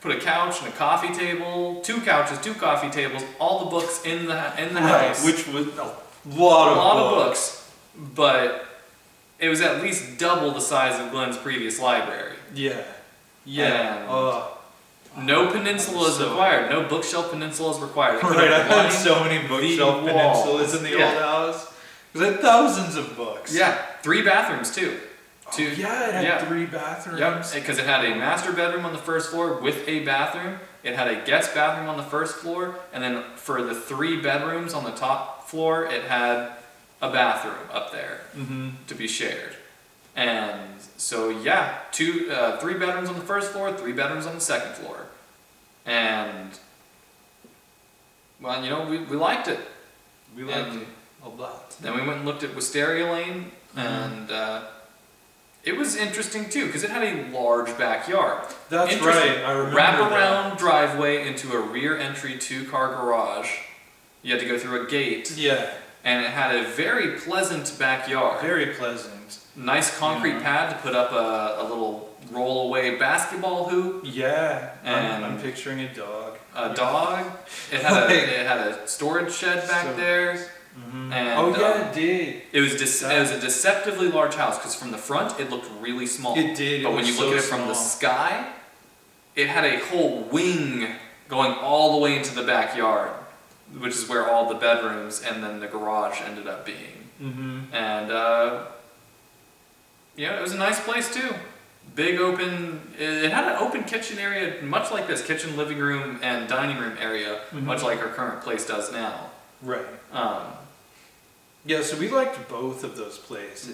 put a couch and a coffee table, 2 couches, 2 coffee tables, all the books in the house. Which was a lot of books. But it was at least double the size of Glenn's previous library. Yeah. Yeah. No peninsulas required. No bookshelf peninsulas required. Right, I had so many bookshelf peninsulas in the old house. Because I had thousands of books. Yeah, 3 bathrooms too. It had 3 bathrooms. Yep, because it had a master bedroom on the 1st floor with a bathroom. It had a guest bathroom on the 1st floor, and then for the 3 bedrooms on the top floor, it had a bathroom up there to be shared. And so 3 bedrooms on the 1st floor, 3 bedrooms on the 2nd floor. And well, we liked it. We liked it a lot. Then we went and looked at Wisteria Lane, and it was interesting too, because it had a large backyard. That's right, I remember Wrap-around driveway into a rear entry 2-car garage. You had to go through a gate. Yeah. And it had a very pleasant backyard. Very pleasant. Nice concrete pad to put up a little roll-away basketball hoop. Yeah, and I'm picturing a dog. A dog. It had a storage shed back there. Mm-hmm. And, it did. It was a deceptively large house because from the front it looked really small. It did. But when you look at it from the sky, it had a whole wing going all the way into the backyard, which is where all the bedrooms and then the garage ended up being. Mm-hmm. And it was a nice place too. Big open. It had an open kitchen area, much like this kitchen, living room, and dining room area, much like our current place does now. Right. So we liked both of those places. And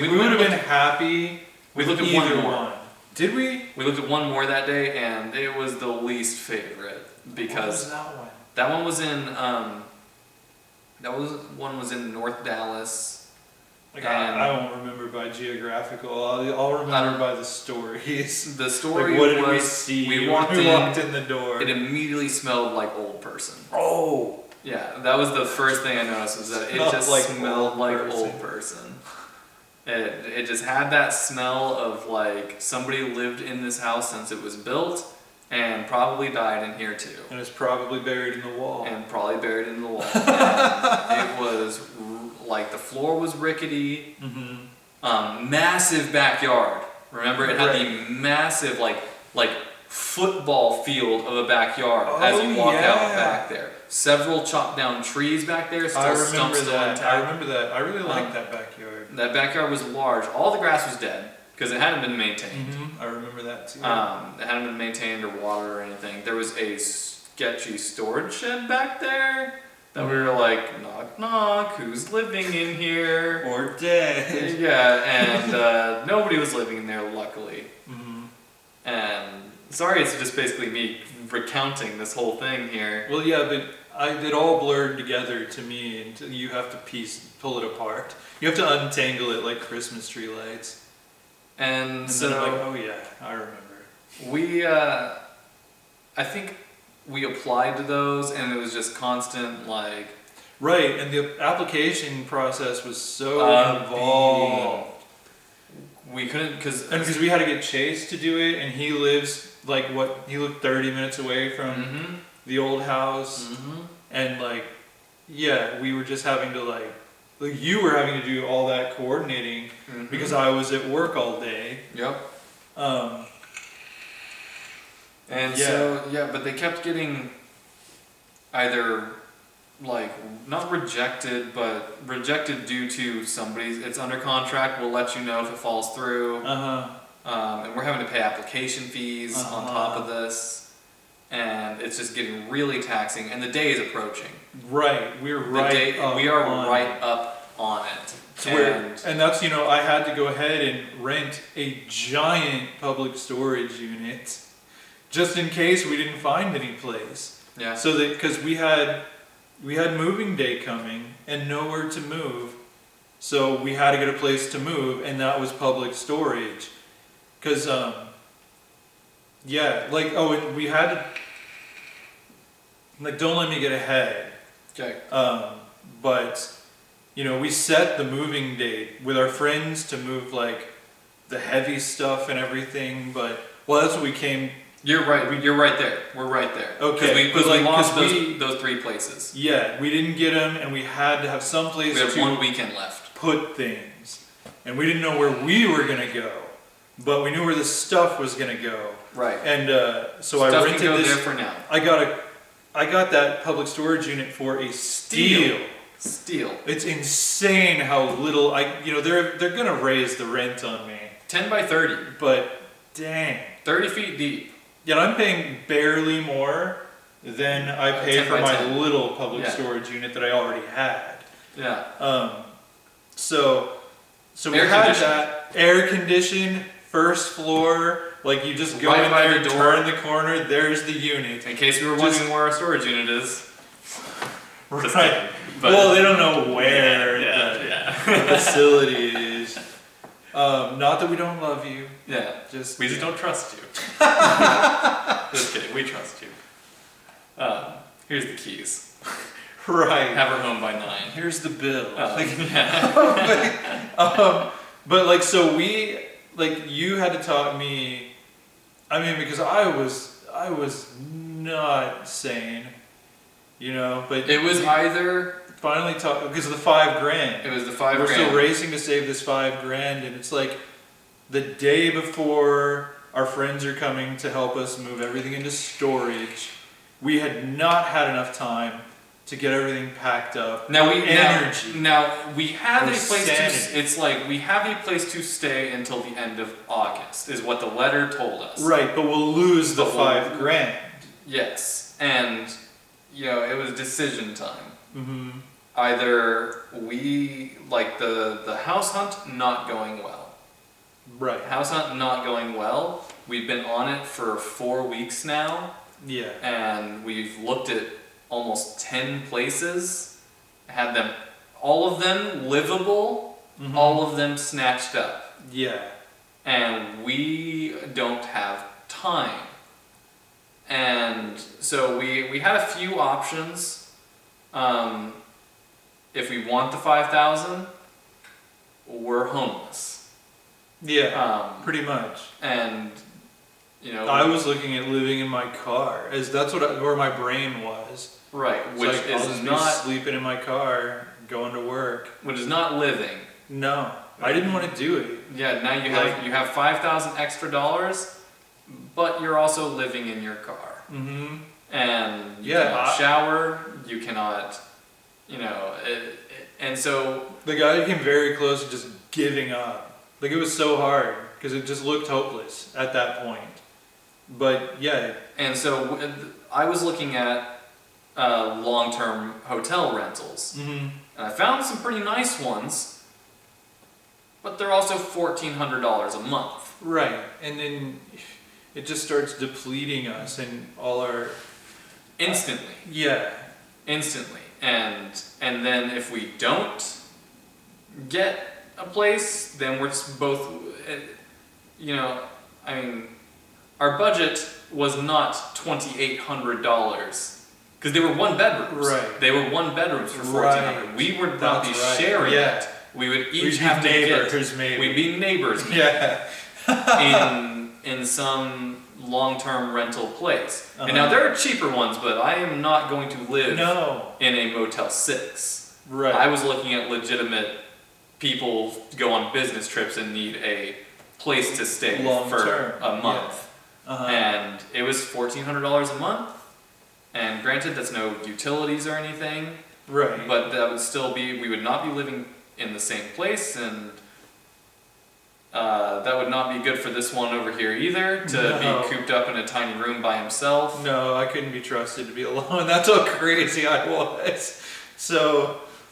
we would have been happy. We looked at either one more. one. Did we? We looked at one more that day, and it was the least favorite because what was that one? That one was in. One was in North Dallas. Like I won't remember by geographical. I'll remember by the stories. The story like, what did was we see we when walked we walked in the door? It immediately smelled like old person. Oh. Yeah, that was the first thing I noticed, was that it just smelled like old person. It just had that smell of like somebody lived in this house since it was built and probably died in here too. And it's probably buried in the wall. And probably buried in the wall. And it was like the floor was rickety. Mm-hmm. Massive backyard. Remember, it had the massive like football field of a backyard as you walk out back there. Several chopped down trees back there, still stumps still intact. I remember that. I really liked that backyard. That backyard was large. All the grass was dead because it hadn't been maintained. Mm-hmm. I remember that too. It hadn't been maintained or watered or anything. There was a sketchy storage shed back there that we were like, knock knock, who's living in here? Or dead. Yeah, and nobody was living in there, luckily. Mm-hmm. And sorry, it's just basically me recounting this whole thing here. Well, yeah, but it all blurred together to me, and you have to pull it apart. You have to untangle it like Christmas tree lights. And so, then I'm like, oh yeah, I remember. We, I think we applied to those, and it was just constant, like... Right, and the application process was so involved. We couldn't, because we had to get Chase to do it, and he lives, he lived 30 minutes away from the old house, and we were just having to you were having to do all that coordinating because I was at work all day. Yep. But they kept getting either not rejected, but rejected due to it's under contract, we'll let you know if it falls through. And we're having to pay application fees on top of this, and it's just getting really taxing, and the day is approaching. Right, we are right up on it. And that's, I had to go ahead and rent a giant public storage unit just in case we didn't find any place. Yeah. So that, because we had moving day coming and nowhere to move, so we had to get a place to move, and that was public storage. Because, and we had to, don't let me get ahead. Okay. But, we set the moving date with our friends to move, the heavy stuff and everything, but, that's what we came... You're right. You're right there. We're right there. Okay. Because we lost those three places. Yeah, we didn't get them, and we had to have some place to 1 weekend left. Put things, and we didn't know where we were gonna go, but we knew where the stuff was gonna go. Right. And so stuff I rented can go this. There for now. I got that public storage unit for a steal. It's insane how little they're gonna raise the rent on me. 10 by 30. But dang. 30 feet deep. Yeah, I'm paying barely more than I pay for my 10. little public storage unit that I already had. Yeah. So we had that air conditioned, first floor. You just go in there, turn the corner. There's the unit. In case you were wondering where our storage unit is. Right. Well, they don't know where the facility is. Not that we don't love you. Yeah. We just don't trust you. Just kidding. We trust you. Here's the keys. Right. Have her home by 9. Here's the bill. So you had to talk me. Because I was not sane. But it was either. Finally because of the $5,000. It was the $5,000. We're still racing to save this $5,000, and it's the day before our friends are coming to help us move everything into storage. We had not had enough time to get everything packed up. Now we have a place we have a place to stay until the end of August, is what the letter told us. Right, but we'll lose the $5,000. Yes, and it was decision time. Mm-hmm. Either we the house hunt not going well. Right. House hunt not going well. We've been on it for 4 weeks now. Yeah. And we've looked at almost 10 places. Had them, all of them livable, all of them snatched up. Yeah. And we don't have time. And so we had a few options. If we want the 5,000, we're homeless. Yeah, pretty much. And, you know... I was looking at living in my car, as that's where my brain was. Right, It's which like, I'll is just not... be sleeping in my car, going to work. Which is not living. No, I didn't want to do it. Yeah, now you have 5,000 extra dollars, but you're also living in your car. Mm-hmm. And you cannot shower, you cannot, you know, and so... The guy came very close to just giving up. Like, it was so hard, because it just looked hopeless at that point. But, yeah. And so, I was looking at long-term hotel rentals. Mm-hmm. And I found some pretty nice ones, but they're also $1,400 a month. Right, and then it just starts depleting us and all our... Instantly. Yeah. Instantly. And then if we don't get a place, then we're both, you know, I mean, our budget was not $2,800 because they were one bedrooms. Right. They were one bedrooms for $1,400. Right. We would not be sharing it. We would each have to neighbors, maybe. We'd be neighbors. Yeah. in some long-term rental place. And now there are cheaper ones, but I am not going to live in a Motel 6. Right. I was looking at legitimate people go on business trips and need a place to stay for a month. Yeah. And it was $1,400 a month. And granted, that's no utilities or anything. Right. But that would still be, we would not be living in the same place, and that would not be good for this one over here either, to be cooped up in a tiny room by himself. No, I couldn't be trusted to be alone. That's how crazy I was.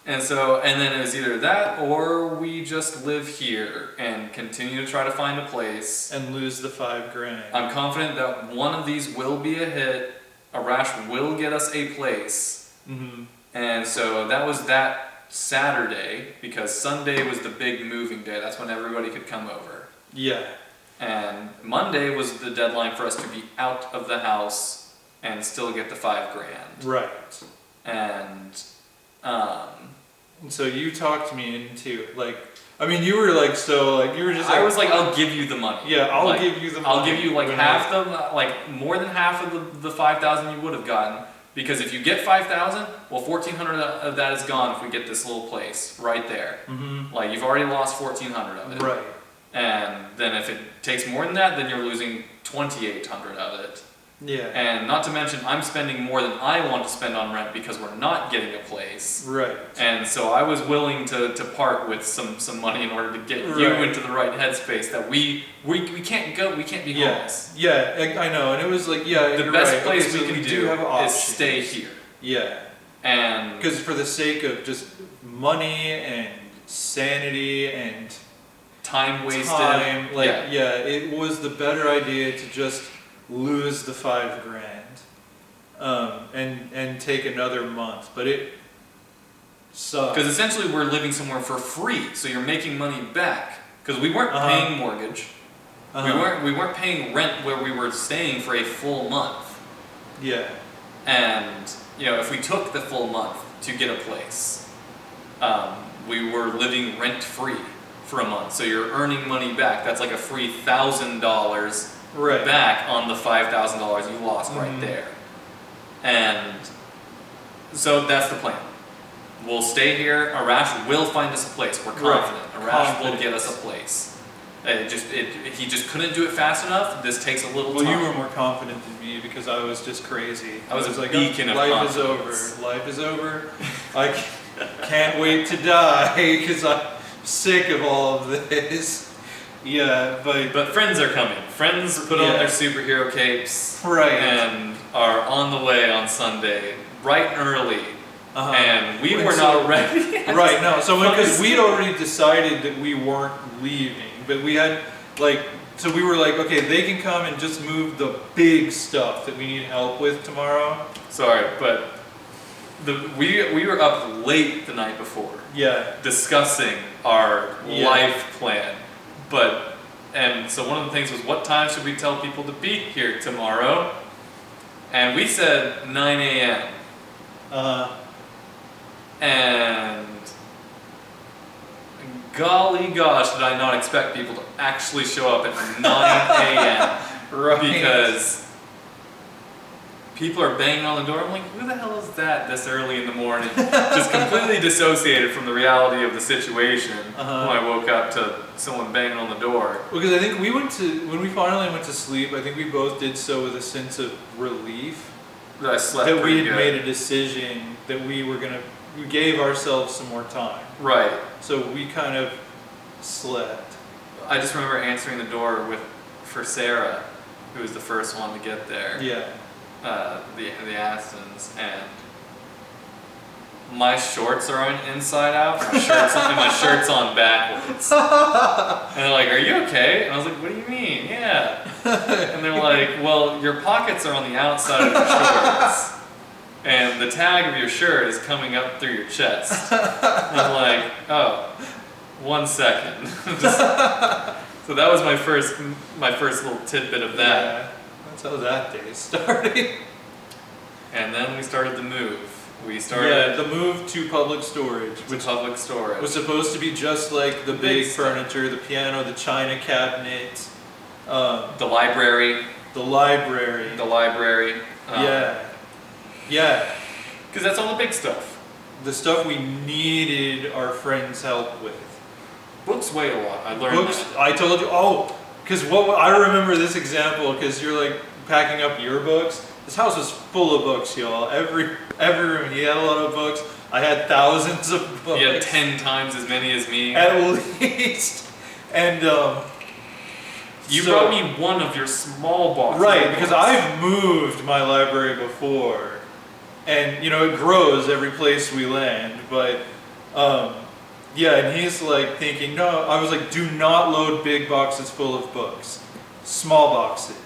And then it was either that, or we just live here and continue to try to find a place. And lose the $5,000. I'm confident that one of these will be a hit. Arash will get us a place. Mm-hmm. And so that was that Saturday, because Sunday was the big moving day. That's when everybody could come over. Yeah. And Monday was the deadline for us to be out of the house and still get the $5,000. Right. And so you talked me into, like, I mean, you were like, you were just like... I was like, I'll give you the money. Yeah, I'll give you the money. I'll give you like half more than half of the 5,000 you would have gotten. Because if you get 5,000, well, 1,400 of that is gone if we get this little place right there. Mm-hmm. Like, you've already lost 1,400 of it. Right. And then if it takes more than that, then you're losing 2,800 of it. Yeah. And not to mention, I'm spending more than I want to spend on rent because we're not getting a place. Right. And so I was willing to part with some money in order to get you into the right headspace that we can't go, we can't be homeless. Yeah, I know. And it was like, the best place we can do have is options. stay here. Yeah. And because for the sake of just money and sanity and time wasted, it was the better idea to just lose the $5,000 and take another month, but it sucked. Because essentially we're living somewhere for free, so you're making money back. Because we weren't paying mortgage, we weren't paying rent where we were staying for a full month. Yeah. And if we took the full month to get a place, we were living rent free for a month. So you're earning money back. That's like a free $1,000 back on the $5,000 you lost right there. And so that's the plan. We'll stay here. Arash will find us a place. We're confident. Arash will get us a place. He just couldn't do it fast enough. This takes a little time. Well, you were more confident than me because I was just crazy. I was like, beacon of life confidence. is over. Life is over. I can't wait to die because I'm sick of all of this. Yeah, but friends are coming. Friends put on their superhero capes, and are on the way on Sunday, bright and early. And we were not ready. Right, no. So because we'd already decided that we weren't leaving, but we had so we were like, okay, they can come and just move the big stuff that we need help with tomorrow. Sorry, but we were up late the night before Yeah. discussing our Yeah. life plan, and so one of the things was, what time should we tell people to be here tomorrow? And we said 9 a.m. And golly gosh, did I not expect people to actually show up at 9 a.m. Right. Because people are banging on the door. I'm like, who the hell is that this early in the morning? Just completely dissociated from the reality of the situation when I woke up to someone banging on the door. Well, because I think when we finally went to sleep, I think we both did so with a sense of relief That I slept that we pretty had good. made a decision that we gave ourselves some more time. Right. So we kind of slept. I just remember answering the door for Sarah, who was the first one to get there. Yeah. The Astons, and my shorts are on inside out, and my shirt's on backwards. And they're like, "Are you okay?" And I was like, "What do you mean?" Yeah. And they're like, "Well, your pockets are on the outside of your shorts, and the tag of your shirt is coming up through your chest." And I'm like, "Oh, 1 second." So that was my first little tidbit of that. Yeah. That's how that day started. And then we started the move. We Yeah, started the move to public storage, to which public storage. was supposed to be just like the big furniture, the piano, the china cabinet, The library. the library. Yeah. Yeah. Because that's all the big stuff. The stuff we needed our friends' help with. Books weigh a lot. I learned Books, that. I told you, because I remember this example, because you're like packing up your books. This house was full of books, y'all. Every room, he had a lot of books. I had thousands of books. You had 10 times as many as me. At least. And, You so- brought me one of your small boxes. right, of because books. I've moved my library before. And, it grows every place we land. But, yeah, and he's like thinking, no, I was like, do not load big boxes full of books. Small boxes.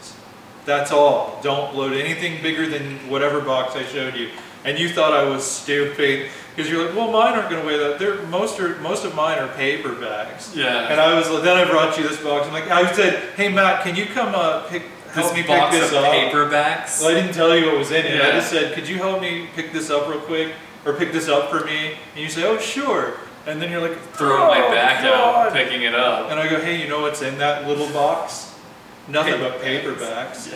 That's all. Don't load anything bigger than whatever box I showed you. And you thought I was stupid because you're like, well, mine aren't going to weigh that. Most of mine are paperbacks. Yeah. And I was like, then I brought you this box. I'm like, I said, hey Matt, can you come help me pick box this of up? paperbacks. Well, I didn't tell you what was in it. I Yeah. just said, could you help me pick this up real quick, or pick this up for me? And you say, oh sure. And then you're like, Throwing my "Oh, back God." out, picking it up. And I go, hey, you know what's in that little box? Nothing but paperbacks.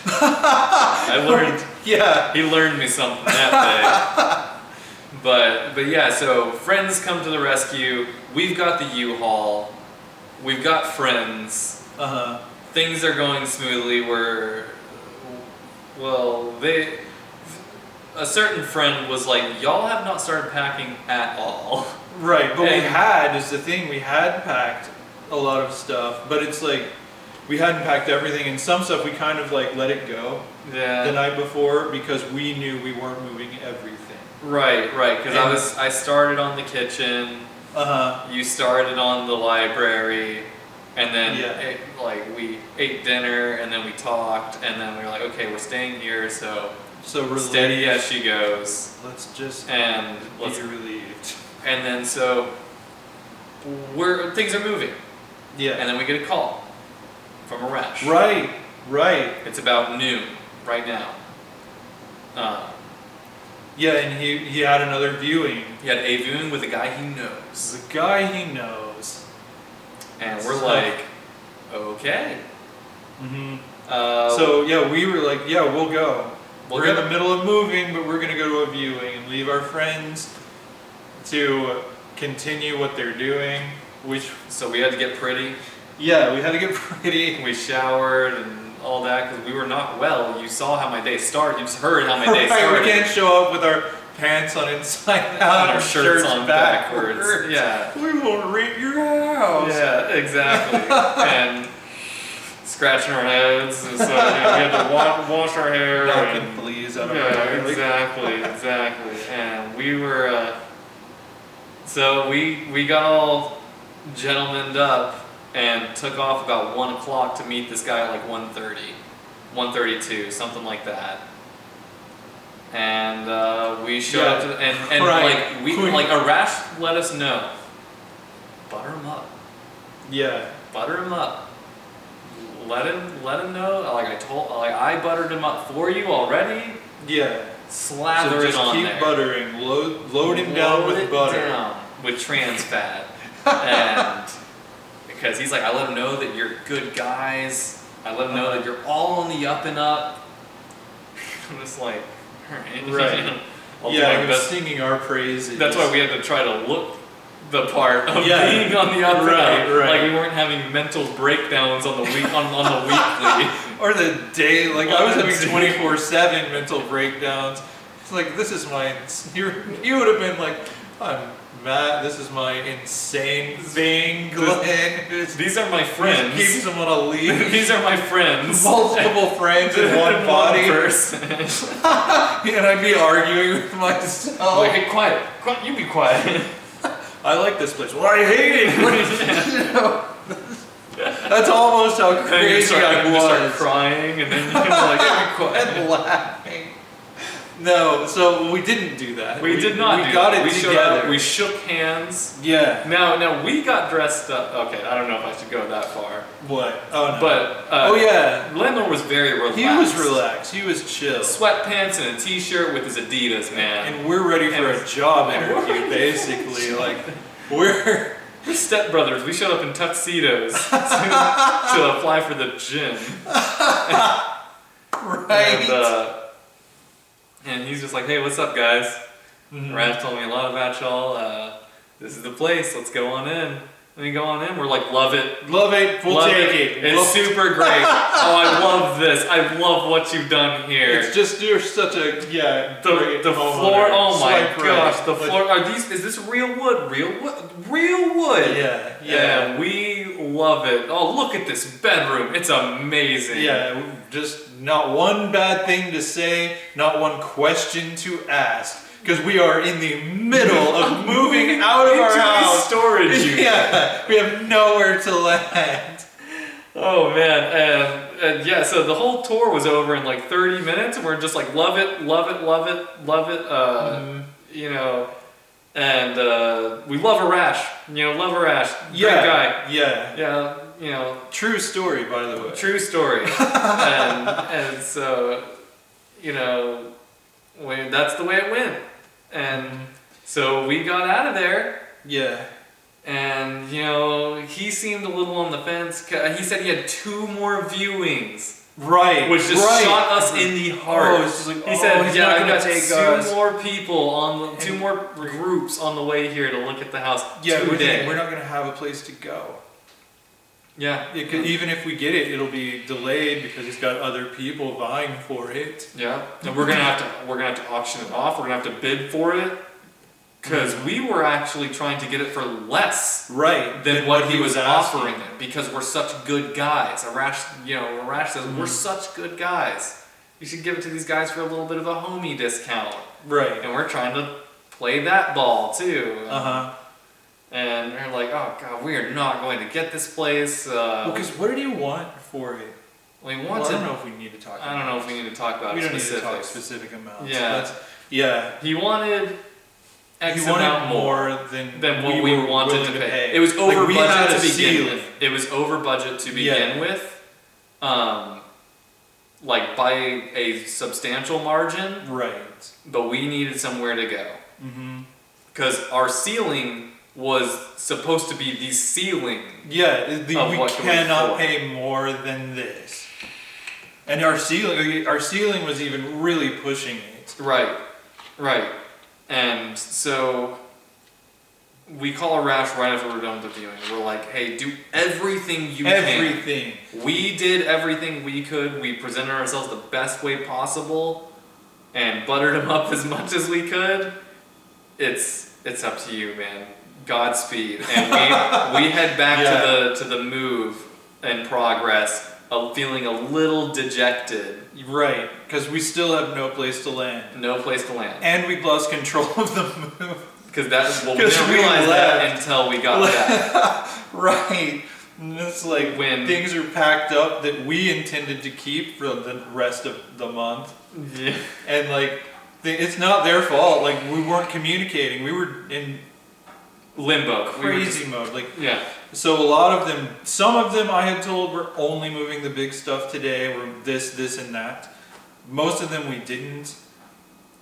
I learned. Yeah. He learned me something that day. But yeah, so friends come to the rescue. We've got the U-Haul. We've got friends. Uh-huh. Things are going smoothly. A certain friend was like, y'all have not started packing at all. Right, but And- is the thing, we had packed a lot of stuff, but it's like, we hadn't packed everything, and some stuff we kind of like let it go the Yeah. night before because we knew we weren't moving everything. Right, because I started on the kitchen, Uh-huh. you started on the library, and then Yeah. we ate dinner, and then we talked, and then we were like, okay, we're staying here, so So steady as she goes, Let's just and be relieved. and then so things are moving, Yeah. and then we get a call from Arash. Right. It's about noon right now. Yeah, and he had another viewing. He had a viewing with a guy he knows, The guy he knows. and we're So- like, okay. Mm-hmm. Uh, So yeah, we were like, yeah, we'll go. We'll We're go. in the middle of moving, but we're gonna go to a viewing and leave our friends to continue what they're doing. Which so we had to get pretty. yeah, we had to get pretty. We showered and all that because we were not well. You saw how my day started. You just heard how my day Right, started. we can't show up with our pants on inside out And our shirts on backwards. Yeah. We want to rent your house. Yeah, exactly. And scratching our heads, and so we had to wash our hair. Knocking And, fleas out of yeah, our hair. exactly. And we were, so we got all gentlemaned up and took off about 1 o'clock to meet this guy at like 1:30, 1:32, something like that. And we showed up to, and Right. like we like Arash let us know. Butter him up. Yeah. Butter him up. Let him know. Like I buttered him up for you already. Yeah. Slather So it just on keep there. buttering. Load him down Load with it butter. down with trans fat. And because he's like, I let him know that you're good guys. I let him know that you're all on the up and up. I'm just like, alright. Right. I'll do Yeah, my he was best. singing our praises. That's why we had to try to look the part of Yeah. being on the up and Right, up. right. Like we weren't having mental breakdowns on the week on the weekly. Or the day, like I was having 24/7 mental breakdowns. It's like, this is my, you would have been like, I'm Matt, this is my insane thing, Glenn. These are my friends. Keeps them on a leash. These are my friends. Multiple friends in one body. person. And I'd be arguing with myself. Like, hey, quiet. You be quiet. I like this place. Well, I hate it. You know, that's almost how crazy I You start was. crying, and then you're like, hey, be quiet. And laughing. No, so we didn't do that. We did not. We got it we together. Showed up, we shook hands. Yeah. Now we got dressed up. Okay, I don't know if I should go that far. What? Oh no. But oh yeah. Landlord was very relaxed. He was relaxed. He was chill. Sweatpants and a t-shirt with his Adidas, man. And we're ready for a job interview, basically. Like we're stepbrothers. We showed up in tuxedos to apply for the gym. right. And he's just like, hey, what's up, guys? Mhm. Raph told me a lot about y'all. This is the place. Let's go on in. And we go on in. We're like, love it. Love it. We'll Love take it. It's super great. Oh, I love this. I love what you've done here. It's just you're such a great the homeowner. floor. Oh my Swipe gosh, right. the floor. Is this real wood? Real wood. Real wood. Yeah. Yeah. And we love it. Oh, look at this bedroom. It's amazing. Yeah. Just not one bad thing to say. Not one question to ask. Because we are in the middle of moving out of our Into a house. storage unit. Yeah, we have nowhere to land. Oh man, and yeah, so the whole tour was over in like 30 minutes, and we're just like, love it, love it, love it, love it, you know, and we love Arash, you know, love Arash, great guy. Yeah. You know. True story, by the way. True story. and so, you know, that's the way it went. And so we got out of there. Yeah. And, you know, he seemed a little on the fence. He said he had 2 more viewings. Right. Which just shot us in the heart. Oh, it's just like, he said, he's yeah, not I gonna got take 2 us. more people on the, 2 more groups on the way here to look at the house today. We're not going to have a place to go. Yeah. Even if we get it, it'll be delayed because he's got other people vying for it. Yeah. And we're gonna have to auction it off. We're gonna have to bid for it. Because we were actually trying to get it for less than what he was offering it, because we're such good guys. Arash says, we're such good guys. You should give it to these guys for a little bit of a homie discount. Right. And we're trying to play that ball too. Uh-huh. And they're like, oh God, we are not going to get this place. Because what did he want for it? I don't know if we need to talk about it. I don't know if we need to talk about we don't specifics. need to talk specific amounts. Yeah. He wanted X he wanted amount more than what we wanted to pay. It was over we budget had a to begin ceiling. with. It was over budget to begin with. Like by a substantial margin. Right. But we needed somewhere to go. Mm-hmm. Because our ceiling was supposed to be the ceiling. Yeah, we cannot pay more than this. And our ceiling was even really pushing it. Right. And so we call Arash right after we're done with the viewing. We're like, hey, do everything you can. Everything. We did everything we could. We presented ourselves the best way possible and buttered him up as much as we could. It's up to you, man. Godspeed. And we head back to the move in progress, feeling a little dejected. Right, because we still have no place to land. No place to land. And we lost control of the move. Because we didn't realize that until we got back. Right. And it's like when things are packed up that we intended to keep for the rest of the month. Yeah. And like It's not their fault. Like, we weren't communicating. We were in Limbo. crazy mode. Like, Yeah. so a lot of them, some of them I had told we're only moving the big stuff today. We're this, and that. Most of them we didn't.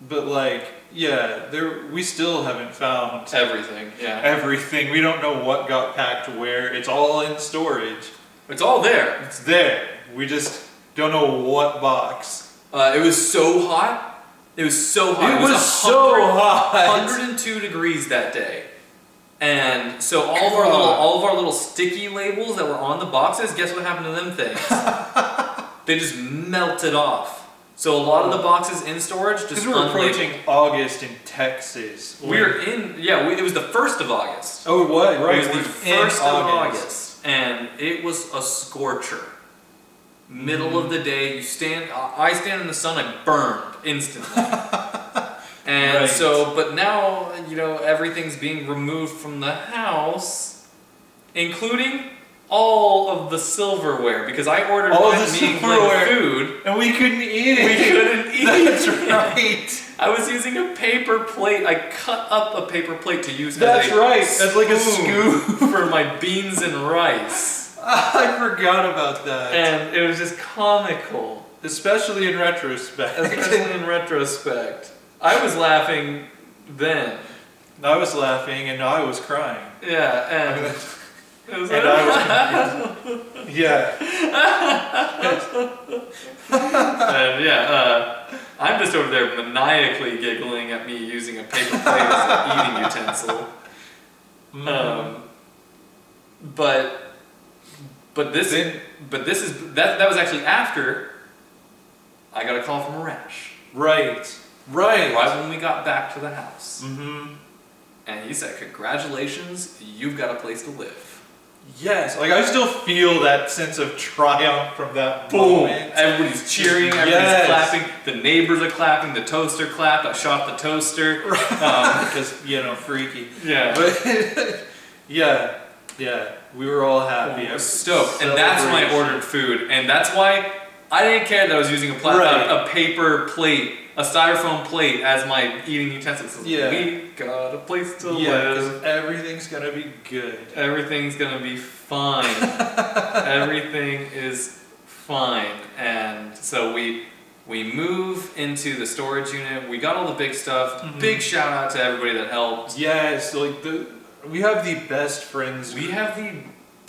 But like, yeah, we still haven't found Everything. Yeah. everything. We don't know what got packed where. It's all in storage. It's all there. It's there. We just don't know what box. It was so hot. It was so hot. It was so hot. 102 degrees that day. And so all of our little sticky labels that were on the boxes, guess what happened to them things? They just melted off. So a lot of the boxes in storage just Because we're approaching August in Texas. it was the 1st of August. Oh, it was? Right. It was the 1st of August. And it was a scorcher. Middle of the day, I stand in the sun, I burned instantly. And Right. so, but now, everything's being removed from the house, including all of the silverware, because I ordered All my the meat silverware. food. And we couldn't eat it. We couldn't eat That's it. right. I was using a paper plate. I cut up a paper plate to use That's as a right. That's like a spoon scoop. for my beans and rice. I forgot about that. And it was just comical. Especially in retrospect. Especially in retrospect. I was laughing then. I was laughing and I was crying. Yeah, and it was And I was confused. Yeah. and I'm just over there maniacally giggling at me using a paper plate as an eating utensil. But this is that was actually after I got a call from Arash. Right. Right when we got back to the house. Mm-hmm. And he said, "Congratulations, you've got a place to live." Yes. Like, I still feel that sense of triumph from that Boom! moment. Everybody's cheering, everybody's Yes. clapping, the neighbors are clapping, the toaster clapped, I shot the toaster. Because, freaky. Yeah. But, yeah, we were all happy. I was stoked. And that's when I ordered food. And that's why I didn't care that I was using a paper plate, a styrofoam plate as my eating utensils. Yeah. We got a place to Yeah, live. because everything's gonna be good. Everything's gonna be fine. Everything is fine. And so we move into the storage unit. We got all the big stuff. Mm-hmm. Big shout out to everybody that helped. Yes, like we have the best friends. We have the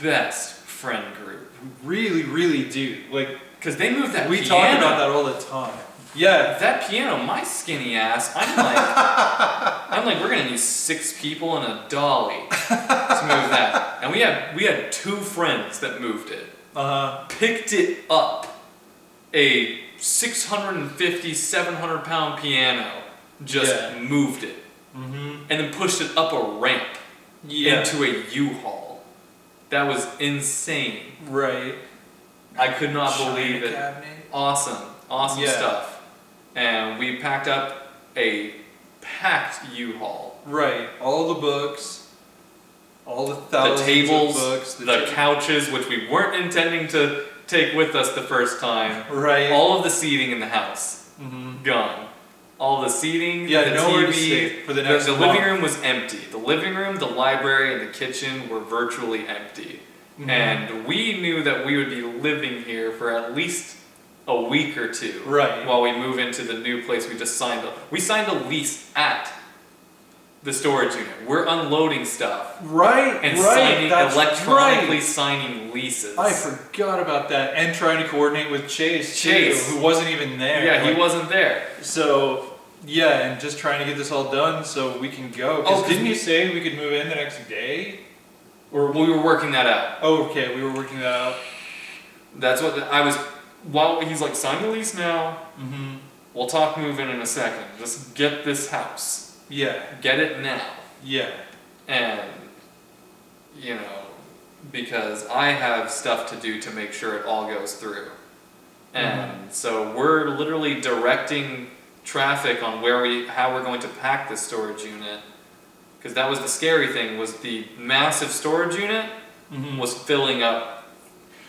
best friend group. We really, really do. Like, Because they moved that we piano. talk about that all the time. Yeah. That piano, my skinny ass, I'm like, we're gonna need 6 people and a dolly to move that. And we had 2 friends that moved it. Picked it up, a 650, 700 pound piano, just moved it. Mm-hmm. And then pushed it up a ramp into a U-Haul. That was insane. Right. I could not China believe it. cabinet. Awesome Yeah. stuff. And we packed up a packed U-Haul. Right. All the books. All the thousands The tables, of books. the couches, which we weren't intending to take with us the first time. Right. All of the seating in the house, Mm-hmm. gone. All the seating, Yeah, the nowhere to TV, sit for the next the month. living room was empty. The living room, the library, and the kitchen were virtually empty. Mhm. And we knew that we would be living here for at least a week or 2. Right. While we move into the new place we just signed. We signed a lease at the storage unit. We're unloading stuff Right. and right. That's electronically right. signing leases. I forgot about that. And trying to coordinate with Chase, too, who wasn't even there. Yeah, he Like, wasn't there. So, yeah, and just trying to get this all done so we can go. 'Cause didn't you say we could move in the next day? Or we were working that out. Oh, okay, we were working that out. That's what I was. While he's like, sign the lease now. Mm-hmm. We'll talk move in a second. Just get this house. Yeah, Get it now. yeah. And, because I have stuff to do to make sure it all goes through. And so we're literally directing traffic on how we're going to pack this storage unit. Because that was the scary thing, was the massive storage unit Mm-hmm. was filling up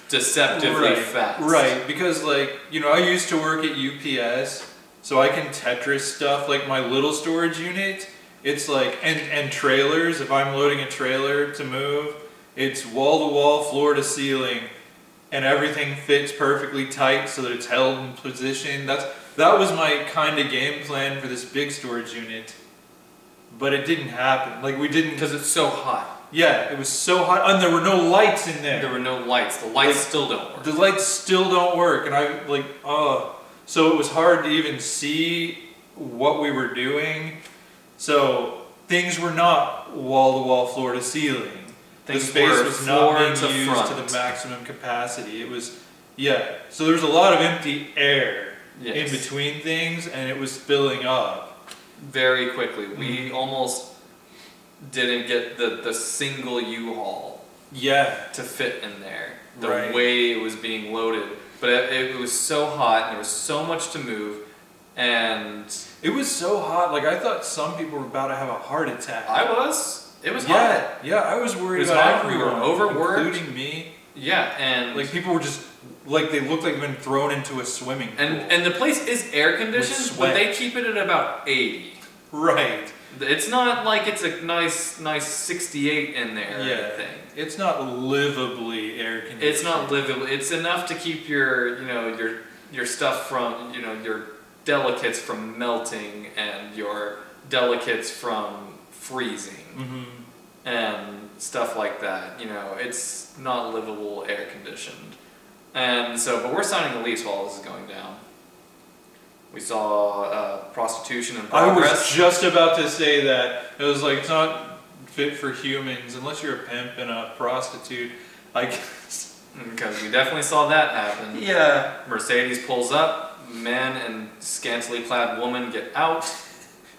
deceptively fast. Right, because I used to work at UPS, so I can Tetris stuff like my little storage unit. It's like, and trailers, if I'm loading a trailer to move, it's wall to wall, floor to ceiling, and everything fits perfectly tight so that it's held in position. That was my kind of game plan for this big storage unit, but it didn't happen. Like, we didn't. Because it's so hot. Yeah, it was so hot, and there were no lights in there. There were no lights. The lights still don't work. The lights still don't work, and I like, so it was hard to even see what we were doing. So things were not wall to wall, floor to ceiling. The space was not being used to the maximum capacity. It was, so there was a lot of empty air in between things, and it was filling up very quickly. We almost didn't get the single U-Haul to fit in there the way it was being loaded. But it was so hot, and there was so much to move, and it was so hot. Like, I thought some people were about to have a heart attack. I was. It was hot. Yeah, I was worried about everyone. We were overworked, including me. Yeah, and like, people were just like, they looked like they'd been thrown into a swimming pool. And the place is air conditioned, but they keep it at about 80. Right. It's not like it's a nice 68 in there or anything. It's not livably air conditioned. It's not livable. It's enough to keep your stuff from, your delicates from melting and your delicates from freezing and stuff like that. It's not livable air conditioned. And so, but we're signing the lease while this is going down. We saw prostitution in progress. I was just about to say that. It was like, it's not fit for humans unless you're a pimp and a prostitute, I guess. Because we definitely saw that happen. Yeah. Mercedes pulls up, man and scantily clad woman get out.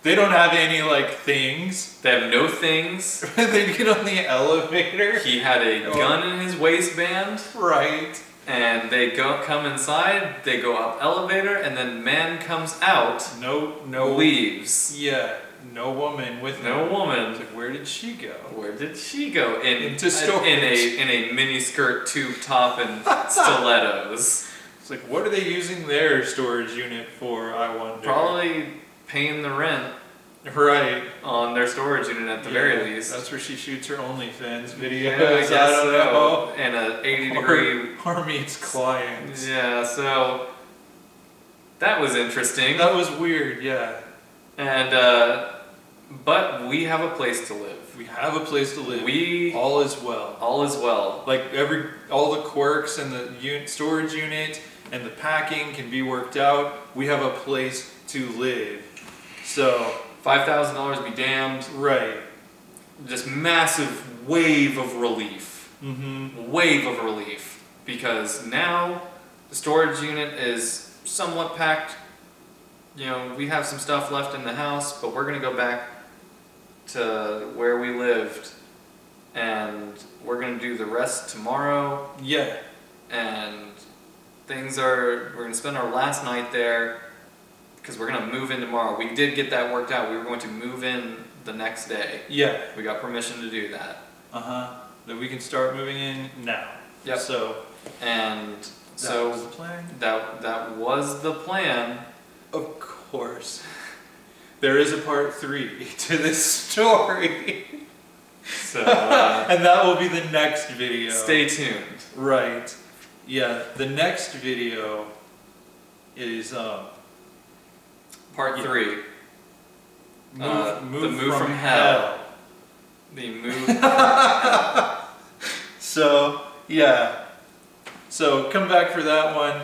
They don't have any, like, things. They have no things. They get on the elevator. He had a gun in his waistband. Right. And they come inside, they go up elevator, and then man comes out. No. Leaves. Yeah. No woman with no him. woman. Like, where did she go? Where did she go? Into storage. In a mini skirt, tube top, and stilettos. It's like, what are they using their storage unit for, I wonder? Probably paying the rent. Right. On their storage unit at the very least. That's where she shoots her OnlyFans videos. Yeah, I guess don't know. And a 80-degree... Or meets clients. Yeah, so... That was interesting. That was weird, yeah. And, but we have a place to live. We have a place to live. All is well. All is well. Like, all the quirks and the storage unit and the packing can be worked out. We have a place to live. So... $5,000 be damned. Right. Just massive wave of relief. Wave of relief. Because now the storage unit is somewhat packed. We have some stuff left in the house, but we're going to go back to where we lived. And we're going to do the rest tomorrow. Yeah. And we're going to spend our last night there. Because we're going to move in tomorrow. We did get that worked out. We were going to move in the next day. Yeah. We got permission to do that. That we can start moving in now. Yep. So that was the plan? That was the plan. Of course. There is a part 3 to this story. So and that will be the next video. Stay tuned. Right. Yeah, the next video is Part 3. The move from hell. The move from hell. So, yeah. So, come back for that one.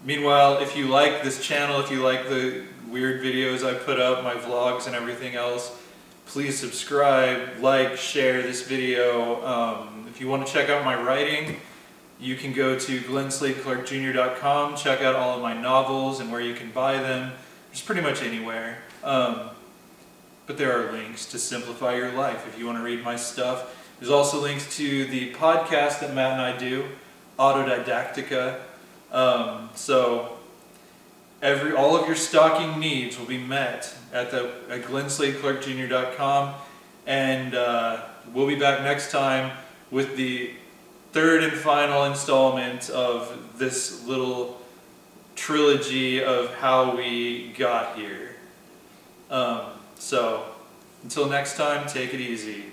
Meanwhile, if you like this channel, if you like the weird videos I put up, my vlogs and everything else, please subscribe, like, share this video. If you want to check out my writing, you can go to glensladeclarkjr.com, check out all of my novels and where you can buy them. Just pretty much anywhere. But there are links to simplify your life if you want to read my stuff. There's also links to the podcast that Matt and I do, Autodidactica. So all of your stocking needs will be met at glensladeclarkjr.com. And we'll be back next time with the third and final installment of this little trilogy of how we got here. So, until next time, take it easy.